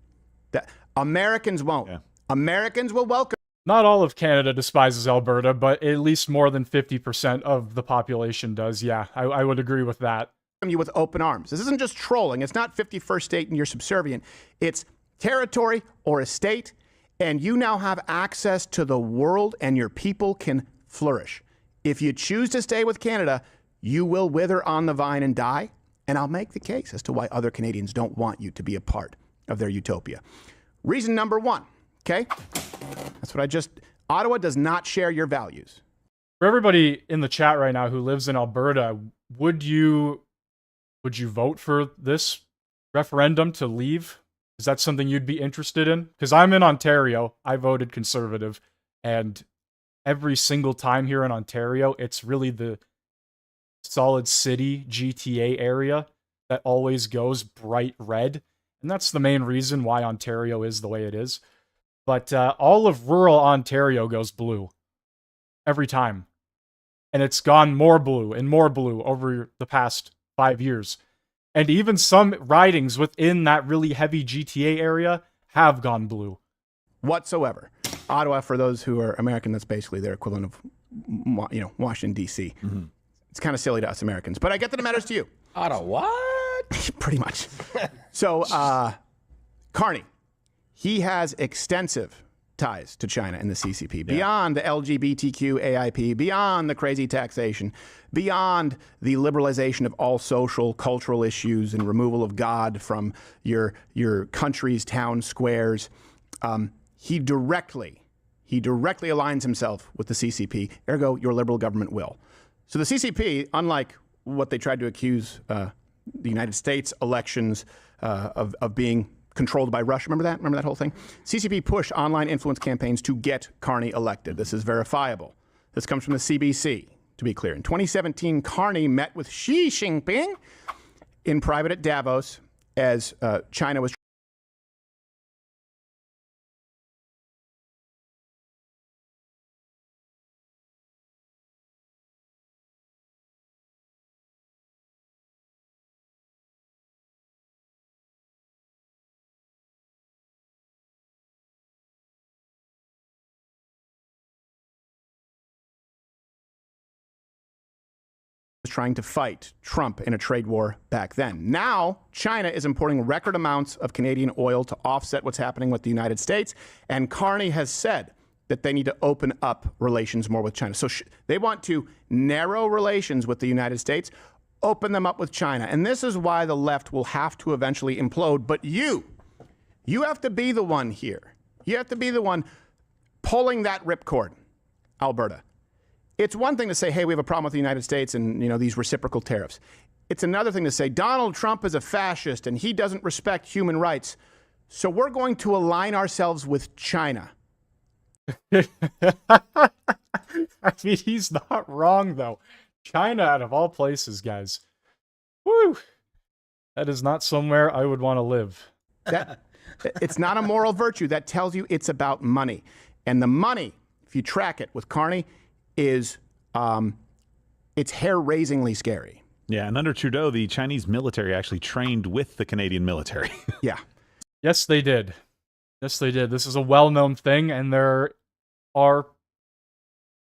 Americans won't. Yeah. Americans will welcome. Not all of Canada despises Alberta, but at least more than 50% of the population does. Yeah, I would agree with that. You with open arms. This isn't just trolling. It's not 51st state and you're subservient. It's territory or a state, and you now have access to the world, and your people can flourish. If you choose to stay with Canada, you will wither on the vine and die, and I'll make the case as to why other Canadians don't want you to be a part of their utopia. Reason number one, okay? That's what Ottawa does not share your values. For everybody in the chat right now who lives in Alberta, would you vote for this referendum to leave? Is that something you'd be interested in? Because I'm in Ontario. I voted Conservative, and every single time here in Ontario, it's really the solid city GTA area that always goes bright red. And that's the main reason why Ontario is the way it is. But all of rural Ontario goes blue every time. And it's gone more blue and more blue over the past 5 years. And even some ridings within that really heavy GTA area have gone blue. Whatsoever. Ottawa, for those who are American, that's basically their equivalent of, Washington, D.C. Mm-hmm. It's kind of silly to us Americans, but I get that it matters to you. Ottawa, what? Pretty much. So, Carney, he has extensive ties to China and the CCP, beyond the LGBTQ AIP, beyond the crazy taxation, beyond the liberalization of all social, cultural issues and removal of God from your country's town squares. He directly aligns himself with the CCP, ergo your liberal government will. So the CCP, unlike what they tried to accuse the United States elections of being controlled by Russia. Remember that? Remember that whole thing? CCP pushed online influence campaigns to get Carney elected. This is verifiable. This comes from the CBC, to be clear. In 2017, Carney met with Xi Jinping in private at Davos as China was trying to fight Trump in a trade war back then. Now, China is importing record amounts of Canadian oil to offset what's happening with the United States, and Carney has said that they need to open up relations more with China. So they want to narrow relations with the United States, open them up with China, and this is why the left will have to eventually implode. But you have to be the one here. You have to be the one pulling that ripcord, Alberta. It's one thing to say, hey, we have a problem with the United States and, these reciprocal tariffs. It's another thing to say, Donald Trump is a fascist and he doesn't respect human rights, so we're going to align ourselves with China. I mean, he's not wrong, though. China, out of all places, guys. Woo! That is not somewhere I would want to live. It's not a moral virtue. That tells you it's about money. And the money, if you track it with Carney, is it's hair-raisingly scary. Yeah, and under Trudeau, the Chinese military actually trained with the Canadian military. Yeah. Yes, they did. Yes, they did. This is a well-known thing, and there are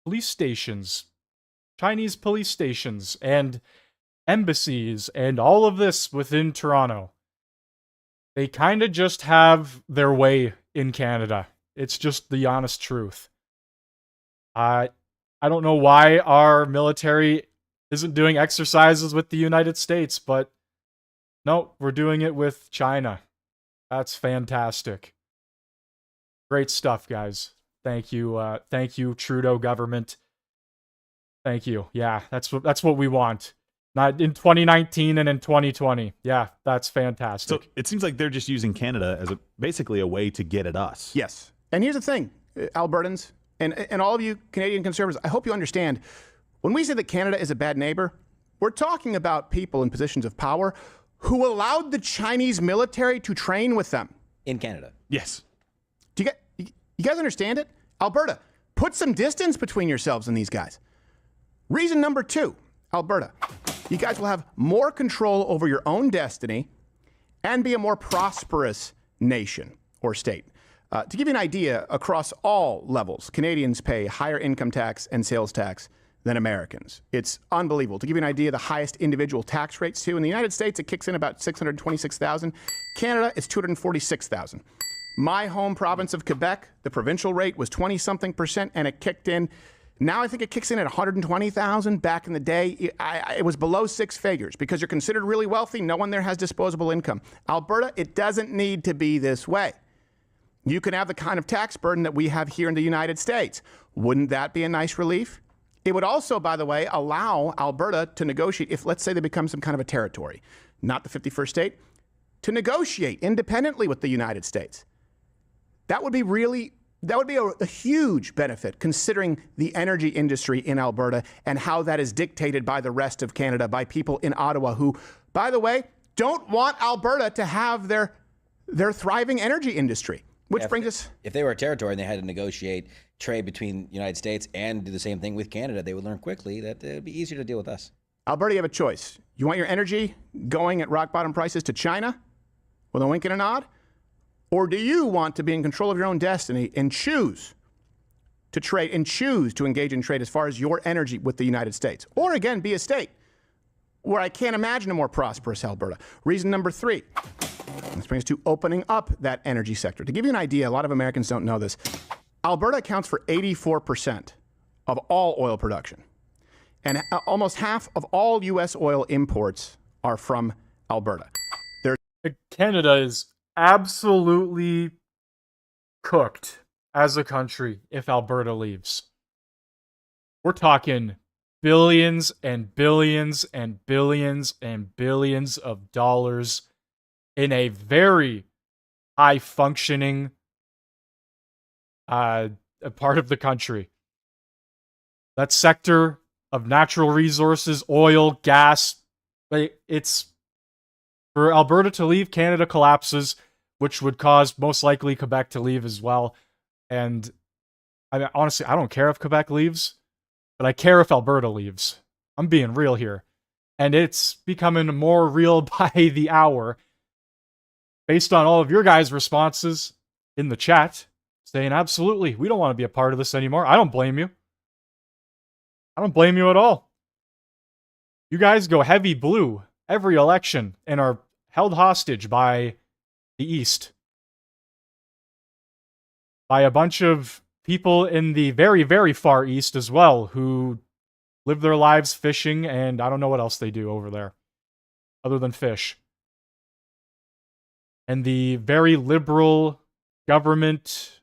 police stations, Chinese police stations, and embassies, and all of this within Toronto. They kind of just have their way in Canada. It's just the honest truth. I don't know why our military isn't doing exercises with the United States, but no, we're doing it with China. That's fantastic. Great stuff, guys. Thank you, Trudeau government. Thank you. Yeah, that's what we want. Not in 2019 and in 2020. Yeah, that's fantastic. So it seems like they're just using Canada as basically a way to get at us. Yes. And here's the thing, Albertans, and all of you Canadian conservatives, I hope you understand, when we say that Canada is a bad neighbor, we're talking about people in positions of power who allowed the Chinese military to train with them. In Canada. Yes. Do you guys understand it? Alberta, put some distance between yourselves and these guys. Reason number 2, Alberta, you guys will have more control over your own destiny and be a more prosperous nation or state. To give you an idea, across all levels, Canadians pay higher income tax and sales tax than Americans. It's unbelievable. To give you an idea, the highest individual tax rates, too. In the United States, it kicks in about $626,000. Canada is $246,000. My home province of Quebec, the provincial rate was 20-something%, and it kicked in. Now I think it kicks in at $120,000. Back in the day, it was below 6 figures. Because you're considered really wealthy, no one there has disposable income. Alberta, it doesn't need to be this way. You can have the kind of tax burden that we have here in the United States. Wouldn't that be a nice relief? It would also, by the way, allow Alberta to negotiate, if let's say they become some kind of a territory, not the 51st state, to negotiate independently with the United States. That would be a huge benefit, considering the energy industry in Alberta and how that is dictated by the rest of Canada, by people in Ottawa who, by the way, don't want Alberta to have their thriving energy industry. Which brings us... If they were a territory and they had to negotiate trade between the United States and do the same thing with Canada, they would learn quickly that it would be easier to deal with us. Alberta, you have a choice. You want your energy going at rock-bottom prices to China with a wink and a nod? Or do you want to be in control of your own destiny and choose to trade and choose to engage in trade as far as your energy with the United States. Or again, be a state where I can't imagine a more prosperous Alberta. Reason number 3. This brings us to opening up that energy sector. To give you an idea, a lot of Americans don't know this. Alberta accounts for 84% of all oil production. And almost half of all U.S. oil imports are from Alberta. Canada is absolutely cooked as a country if Alberta leaves. We're talking billions and billions and billions and billions of dollars in a very high functioning part of the country. That sector of natural resources, oil, gas, it's for Alberta to leave, Canada collapses, which would cause most likely Quebec to leave as well. And I mean, honestly, I don't care if Quebec leaves, but I care if Alberta leaves. I'm being real here. And it's becoming more real by the hour. Based on all of your guys' responses in the chat, saying, absolutely, we don't want to be a part of this anymore. I don't blame you. I don't blame you at all. You guys go heavy blue every election and are held hostage by the East. By a bunch of people in the very, very far East as well who live their lives fishing, and I don't know what else they do over there other than fish. And the very liberal government,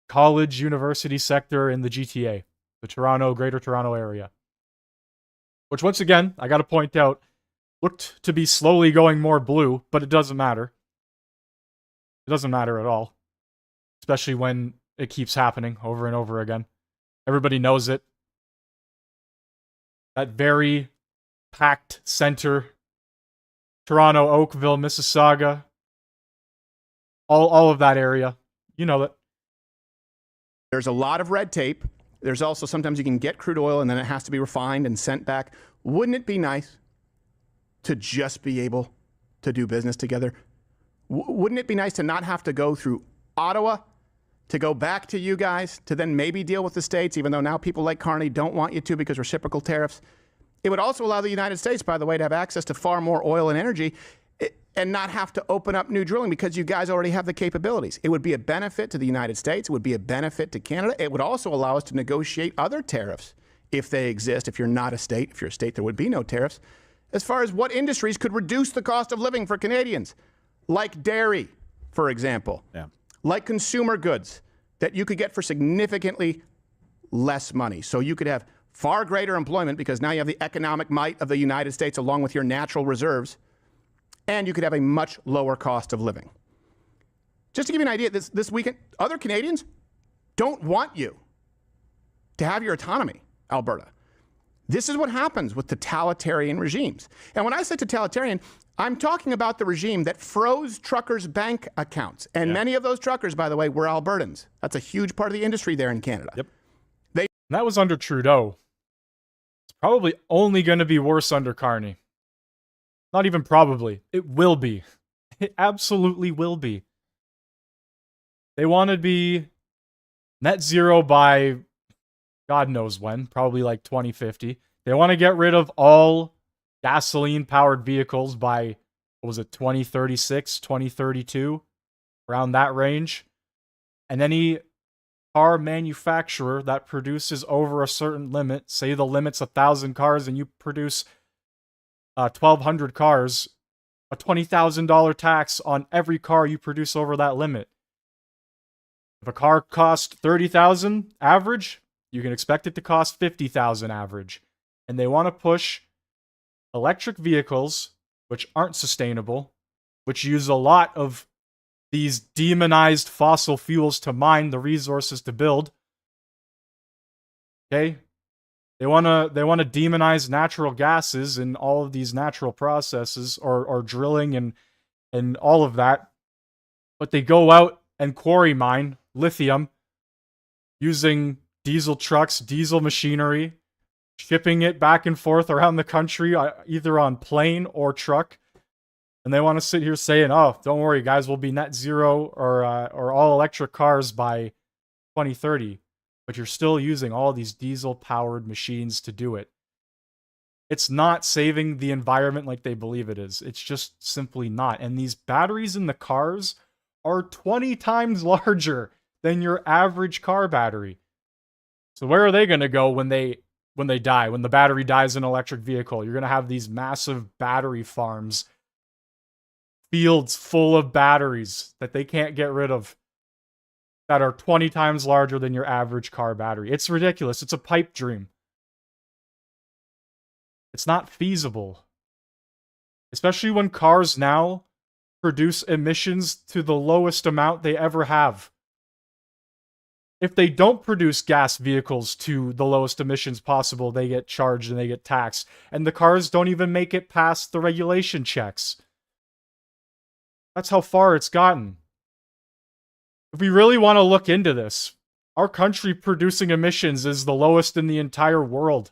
college, university sector in the GTA, the Greater Toronto area. Which, once again, I gotta point out, looked to be slowly going more blue, but it doesn't matter. It doesn't matter at all. Especially when it keeps happening over and over again. Everybody knows it. That very packed center, Toronto, Oakville, Mississauga, all of that area. You know that. There's a lot of red tape. There's also sometimes you can get crude oil and then it has to be refined and sent back. Wouldn't it be nice to just be able to do business together? Wouldn't it be nice to not have to go through Ottawa, to go back to you guys, to then maybe deal with the states, even though now people like Carney don't want you to because reciprocal tariffs? It would also allow the United States, by the way, to have access to far more oil and energy and not have to open up new drilling because you guys already have the capabilities. It would be a benefit to the United States. It would be a benefit to Canada. It would also allow us to negotiate other tariffs if they exist. If you're not a state, if you're a state, there would be no tariffs. As far as what industries could reduce the cost of living for Canadians, like dairy, for example, like consumer goods that you could get for significantly less money. So you could have far greater employment because now you have the economic might of the United States along with your natural reserves, and you could have a much lower cost of living. Just to give you an idea, this weekend, other Canadians don't want you to have your autonomy, Alberta. This is what happens with totalitarian regimes. And when I say totalitarian, I'm talking about the regime that froze truckers' bank accounts. And many of those truckers, by the way, were Albertans. That's a huge part of the industry there in Canada. Yep. That was under Trudeau. It's probably only going to be worse under Carney. Not even probably. It will be. It absolutely will be. They want to be net zero by God knows when, probably like 2050. They want to get rid of all gasoline-powered vehicles by, what was it, 2036, 2032? Around that range. And any car manufacturer that produces over a certain limit, say the limit's 1,000 cars and you produce 1,200 cars, a $20,000 tax on every car you produce over that limit. If a car costs $30,000 average, you can expect it to cost $50,000 average. And they want to push electric vehicles, which aren't sustainable, which use a lot of these demonized fossil fuels to mine the resources to build. Okay? They want to demonize natural gases and all of these natural processes or drilling and all of that. But they go out and quarry mine lithium using diesel trucks, diesel machinery, shipping it back and forth around the country, either on plane or truck. And they want to sit here saying, oh, don't worry, guys, we'll be net zero or all electric cars by 2030. but you're still using all these diesel-powered machines to do it. It's not saving the environment like they believe it is. It's just simply not. And these batteries in the cars are 20 times larger than your average car battery. So where are they going to go when they die, when the battery dies in an electric vehicle? You're going to have these massive battery farms, fields full of batteries that they can't get rid of, that are 20 times larger than your average car battery. It's ridiculous. It's a pipe dream. It's not feasible. Especially when cars now produce emissions to the lowest amount they ever have. If they don't produce gas vehicles to the lowest emissions possible, they get charged and they get taxed. And the cars don't even make it past the regulation checks. That's how far it's gotten. If we really want to look into this, our country producing emissions is the lowest in the entire world.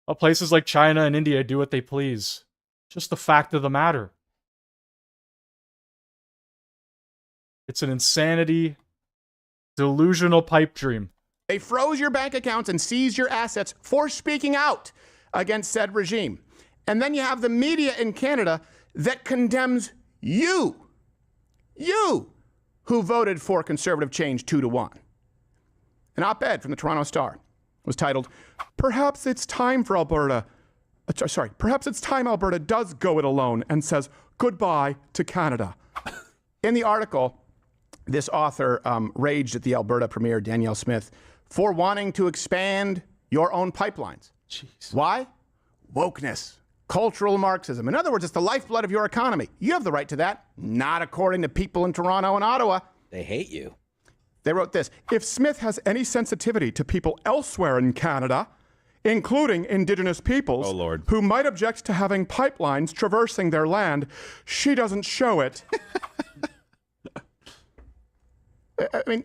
While places like China and India do what they please. Just the fact of the matter. It's an insanity, delusional pipe dream. They froze your bank accounts and seized your assets for speaking out against said regime. And then you have the media in Canada that condemns you, who voted for conservative change 2-1. An op-ed from the Toronto Star was titled, "Perhaps it's time for Alberta, perhaps it's time Alberta does go it alone and says goodbye to Canada." In the article, this author raged at the Alberta Premier, Danielle Smith, for wanting to expand your own pipelines. Jeez. Why? Wokeness. Cultural Marxism. In other words, it's the lifeblood of your economy. You have the right to that. Not according to people in Toronto and Ottawa. They hate you. They wrote this: "If Smith has any sensitivity to people elsewhere in Canada, including Indigenous peoples who might object to having pipelines traversing their land, she doesn't show it." I mean,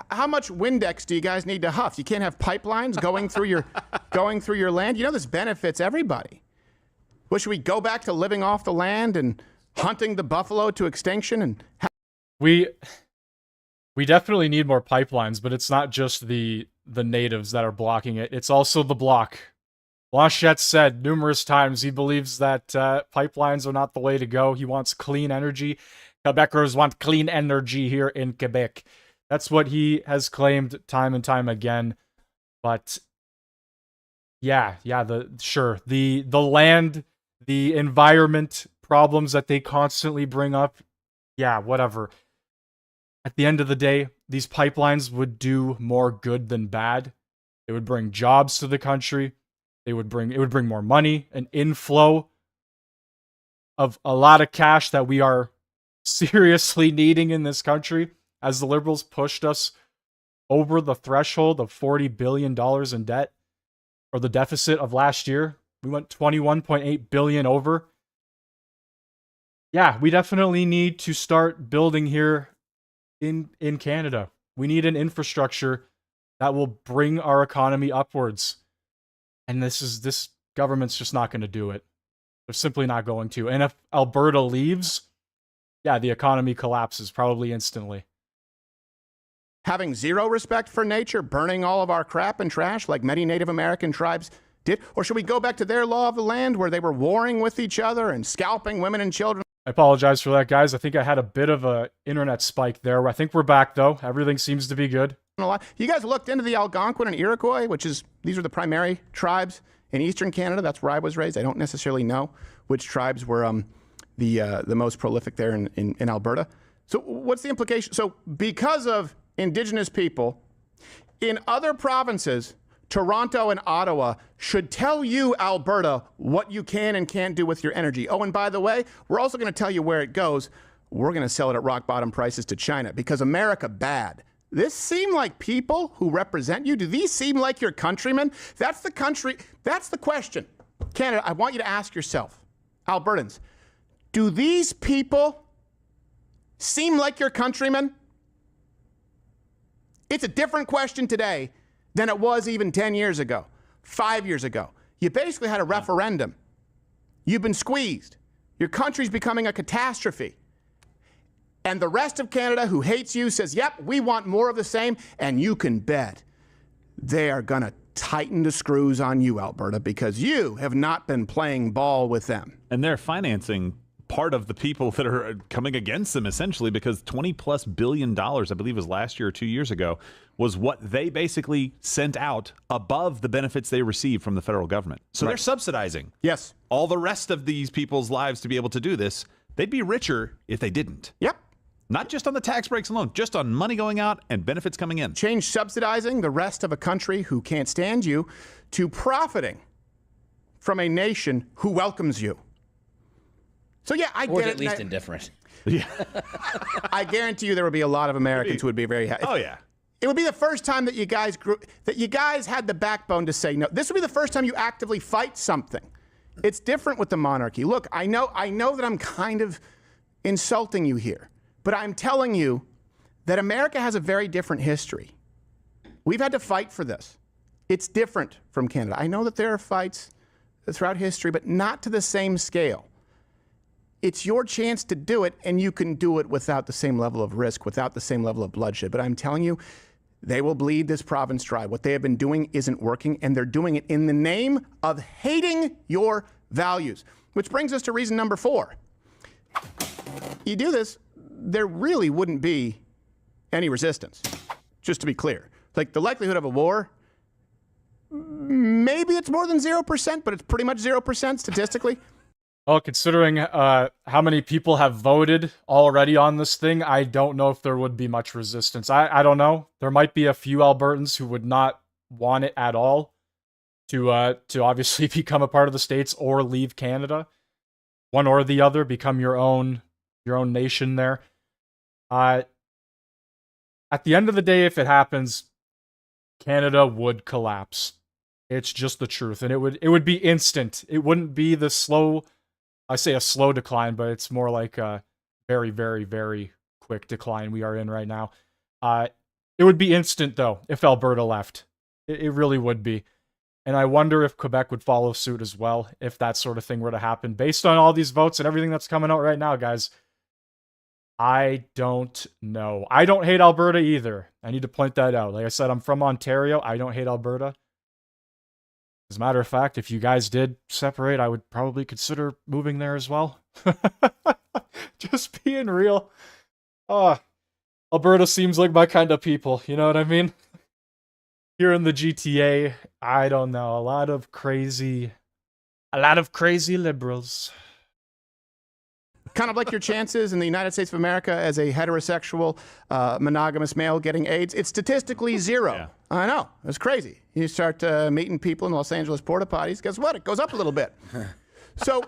how much Windex do you guys need to huff? You can't have pipelines going through your land. You know this benefits everybody. Well, should we go back to living off the land and hunting the buffalo to extinction? And we definitely need more pipelines, but it's not just the natives that are blocking it. It's also the bloc. Blanchette said numerous times he believes that pipelines are not the way to go. He wants clean energy. Quebecers want clean energy here in Quebec. That's what he has claimed time and time again. But yeah, the land, the environment problems that they constantly bring up, yeah, whatever. At the end of the day, these pipelines would do more good than bad. It would bring jobs to the country. It would bring more money, an inflow of a lot of cash that we are seriously needing in this country, as the Liberals pushed us over the threshold of $40 billion in debt, or the deficit of last year. We went $21.8 billion over. Yeah, we definitely need to start building here in Canada. We need an infrastructure that will bring our economy upwards. And this government's just not going to do it. They're simply not going to. And if Alberta leaves, yeah, the economy collapses probably instantly. Having zero respect for nature, burning all of our crap and trash like many Native American tribes did? Or should we go back to their law of the land where they were warring with each other and scalping women and children? I apologize for that, guys. I think I had a bit of a internet spike there. I think we're back, though. Everything seems to be good. You guys looked into the Algonquin and Iroquois, these are the primary tribes in eastern Canada. That's where I was raised. I don't necessarily know which tribes were the most prolific there in Alberta. So what's the implication? So because of Indigenous people in other provinces, Toronto and Ottawa should tell you, Alberta, what you can and can't do with your energy. Oh, and by the way, we're also going to tell you where it goes. We're going to sell it at rock bottom prices to China because America bad. This seem like people who represent you? Do these seem like your countrymen? That's the question. Canada, I want you to ask yourself, Albertans, do these people seem like your countrymen? It's a different question today than it was even 10 years ago, 5 years ago. You basically had a referendum. You've been squeezed. Your country's becoming a catastrophe. And the rest of Canada who hates you says, yep, we want more of the same. And you can bet they are going to tighten the screws on you, Alberta, because you have not been playing ball with them. And they're financing part of the people that are coming against them, essentially, because $20+ billion, I believe it was last year or 2 years ago, was what they basically sent out above the benefits they received from the federal government. So they're subsidizing all the rest of these people's lives to be able to do this. They'd be richer if they didn't. Yep. Not just on the tax breaks alone, just on money going out and benefits coming in. Change subsidizing the rest of a country who can't stand you to profiting from a nation who welcomes you. So, yeah, I get it. Or at least indifferent. Yeah. I guarantee you there would be a lot of Americans who would be very happy. Oh, yeah. It would be the first time that you guys had the backbone to say no. This would be the first time you actively fight something. It's different with the monarchy. Look, I know that I'm kind of insulting you here, but I'm telling you that America has a very different history. We've had to fight for this. It's different from Canada. I know that there are fights throughout history, but not to the same scale. It's your chance to do it, and you can do it without the same level of risk, without the same level of bloodshed. But I'm telling you, they will bleed this province dry. What they have been doing isn't working, and they're doing it in the name of hating your values. Which brings us to reason number 4. You do this, there really wouldn't be any resistance, just to be clear. Like, the likelihood of a war, maybe it's more than 0%, but it's pretty much 0% statistically. Well, considering how many people have voted already on this thing, I don't know if there would be much resistance. I don't know. There might be a few Albertans who would not want it at all to obviously become a part of the States or leave Canada. One or the other, become your own nation there. At the end of the day, if it happens, Canada would collapse. It's just the truth, and it would be instant. It wouldn't be the slow. I say a slow decline, but it's more like a very, very, very quick decline we are in right now. It would be instant, though, if Alberta left. It really would be. And I wonder if Quebec would follow suit as well, if that sort of thing were to happen. Based on all these votes and everything that's coming out right now, guys, I don't know. I don't hate Alberta either. I need to point that out. Like I said, I'm from Ontario. I don't hate Alberta. As a matter of fact, if you guys did separate, I would probably consider moving there as well. Just being real. Alberta seems like my kind of people, you know what I mean? Here in the GTA, I don't know, a lot of crazy liberals. Kind of like your chances in the United States of America as a heterosexual, monogamous male getting AIDS. It's statistically 0. Yeah. I know. It's crazy. You start meeting people in Los Angeles porta potties. Guess what? It goes up a little bit. So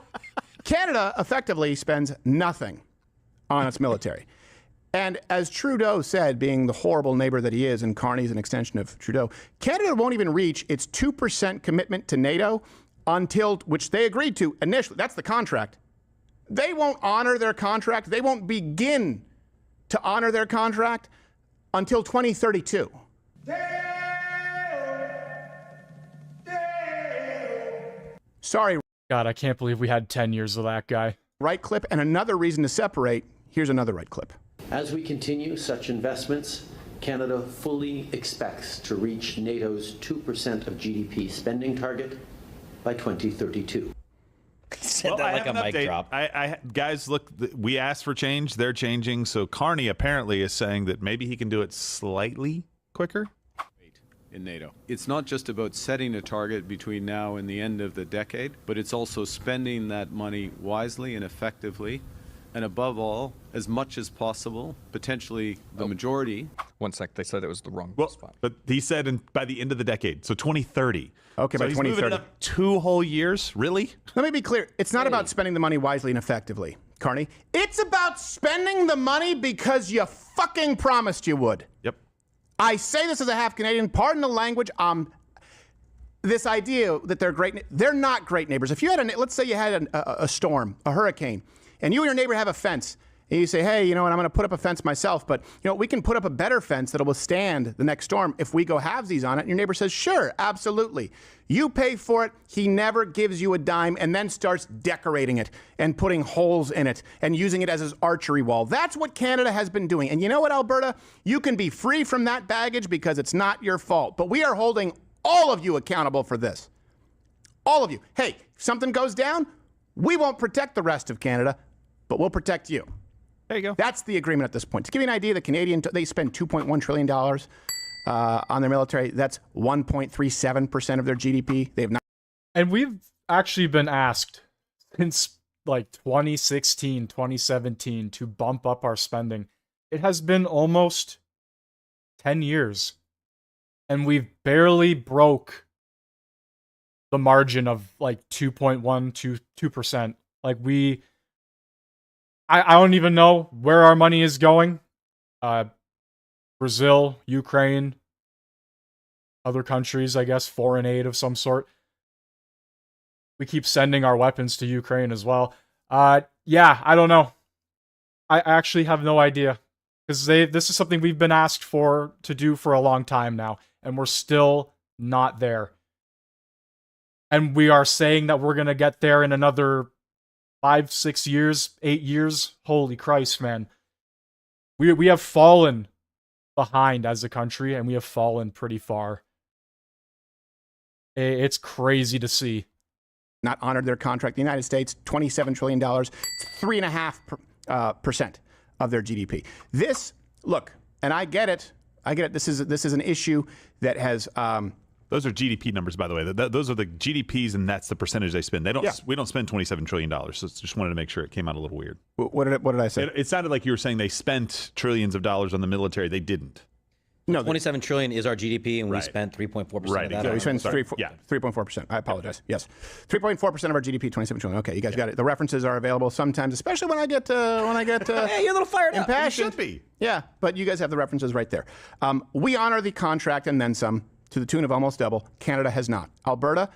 Canada effectively spends nothing on its military. And as Trudeau said, being the horrible neighbor that he is, and Carney's an extension of Trudeau, Canada won't even reach its 2% commitment to NATO until, which they agreed to initially. That's the contract. They won't honor their contract. They won't begin to honor their contract until 2032. Sorry. God, I can't believe we had 10 years of that guy. Right clip, and another reason to separate. Here's another right clip. As we continue such investments, Canada fully expects to reach NATO's 2% of GDP spending target by 2032. Said that like a mic drop. Guys, look, we asked for change. They're changing. So Carney apparently is saying that maybe he can do it slightly quicker. In NATO. It's not just about setting a target between now and the end of the decade, but it's also spending that money wisely and effectively, and above all, as much as possible, potentially the majority. 1 sec, they said it was the wrong spot. But he said by the end of the decade, so 2030. Okay, so by he's 2030. moving it up 2 whole years? Really? Let me be clear. It's not about spending the money wisely and effectively, Carney. It's about spending the money because you fucking promised you would. Yep. I say this as a half Canadian. Pardon the language. This idea that they're not great neighbors. If you had let's say you had a storm, a hurricane, and you and your neighbor have a fence, and you say, hey, you know what, I'm going to put up a fence myself, but you know, we can put up a better fence that'll withstand the next storm if we go halvesies on it. And your neighbor says, sure, absolutely. You pay for it. He never gives you a dime and then starts decorating it and putting holes in it and using it as his archery wall. That's what Canada has been doing. And you know what, Alberta? You can be free from that baggage because it's not your fault. But we are holding all of you accountable for this. All of you. Hey, if something goes down, we won't protect the rest of Canada, but we'll protect you. There you go. That's the agreement at this point. To give you an idea, they spend $2.1 trillion on their military. That's 1.37% of their GDP. They have not. And we've actually been asked since like 2016, 2017 to bump up our spending. It has been almost 10 years. And we've barely broke the margin of like 2.1 to 2%. Like I don't even know where our money is going. Brazil, Ukraine, other countries, I guess, foreign aid of some sort. We keep sending our weapons to Ukraine as well. Yeah, I don't know. I actually have no idea. Because this is something we've been asked to do for a long time now. And we're still not there. And we are saying that we're going to get there in another 5, 6 years, 8 years. Holy Christ, man. We have fallen behind as a country, and we have fallen pretty far. It's crazy to see. Not honored their contract. The United States, $27 trillion. It's 3.5% of their GDP. This, look, and I get it. This is an issue that has. Those are GDP numbers, by the way. Those are the GDPs, and that's the percentage they spend. We don't spend $27 trillion. So just wanted to make sure it came out a little weird. What did I say? It sounded like you were saying they spent trillions of dollars on the military. They didn't. No, 27 trillion is our GDP, and we spent 3.4% right, of that. Yeah, we spent 3.4%. I apologize. Yes, 3.4% of our GDP, 27 trillion. Okay, you guys got it. The references are available sometimes, especially when I get hey, you're a little fired up. Impassioned. You should be. Yeah, but you guys have the references right there. We honor the contract and then some, to the tune of almost double. Canada has not. Alberta,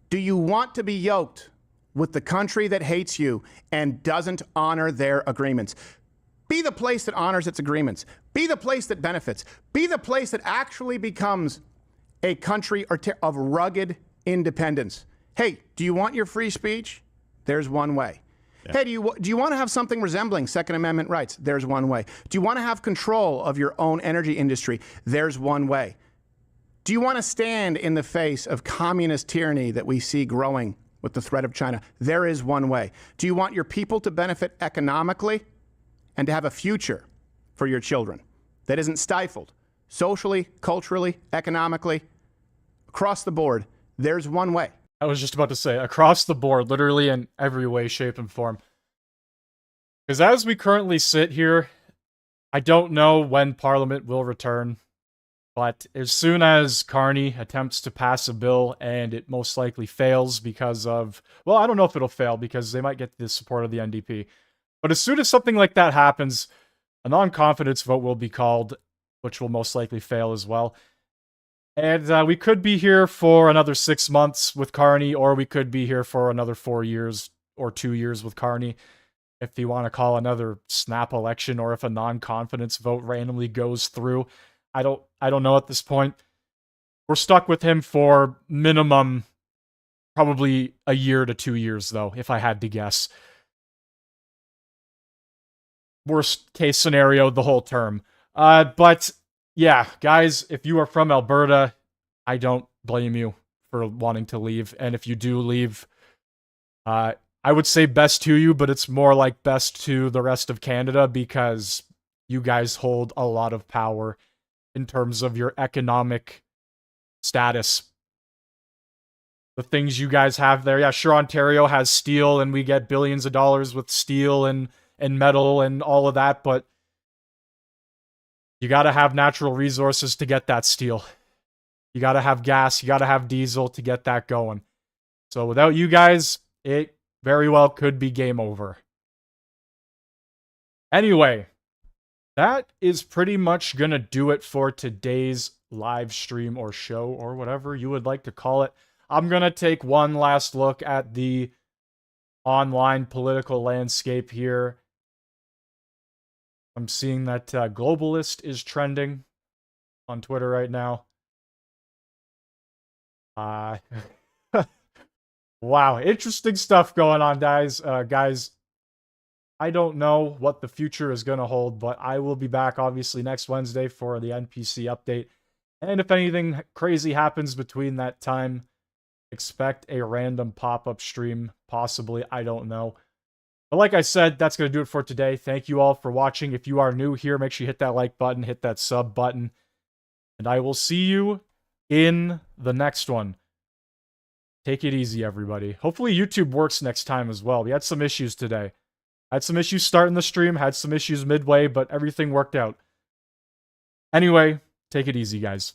do you want to be yoked with the country that hates you and doesn't honor their agreements? Be the place that honors its agreements. Be the place that benefits. Be the place that actually becomes a country of rugged independence. Hey, do you want your free speech? There's one way. Yeah. Hey, do you want to have something resembling Second Amendment rights? There's one way. Do you want to have control of your own energy industry? There's one way. Do you want to stand in the face of communist tyranny that we see growing with the threat of China? There is one way. Do you want your people to benefit economically and to have a future for your children that isn't stifled socially, culturally, economically, across the board? There's one way. I was just about to say, across the board, literally in every way, shape, and form. Because as we currently sit here, I don't know when Parliament will return, but as soon as Carney attempts to pass a bill and it most likely fails because of, well, I don't know if it'll fail because they might get the support of the NDP. But as soon as something like that happens, a non-confidence vote will be called, which will most likely fail as well. And we could be here for another 6 months with Carney, or we could be here for another 4 years or 2 years with Carney. If you want to call another snap election, or if a non-confidence vote randomly goes through, I don't know at this point. We're stuck with him for minimum, probably a year to 2 years, though, if I had to guess. Worst case scenario, the whole term. But yeah, guys, if you are from Alberta, I don't blame you for wanting to leave. And if you do leave, I would say best to you, but it's more like best to the rest of Canada because you guys hold a lot of power in terms of your economic status. The things you guys have there. Yeah, sure, Ontario has steel and we get billions of dollars with steel and metal and all of that, but you got to have natural resources to get that steel. You got to have gas, you got to have diesel to get that going. So without you guys, it very well could be game over. Anyway, that is pretty much going to do it for today's live stream or show or whatever you would like to call it. I'm going to take one last look at the online political landscape here. I'm seeing that globalist is trending on Twitter right now. Wow, interesting stuff going on, guys. I don't know what the future is going to hold, but I will be back obviously next Wednesday for the NPC update. And if anything crazy happens between that time, expect a random pop-up stream, possibly. I don't know. But like I said, that's going to do it for today. Thank you all for watching. If you are new here, make sure you hit that like button, hit that sub button. And I will see you in the next one. Take it easy, everybody. Hopefully YouTube works next time as well. We had some issues today. Had some issues starting the stream, had some issues midway, but everything worked out. Anyway, take it easy, guys.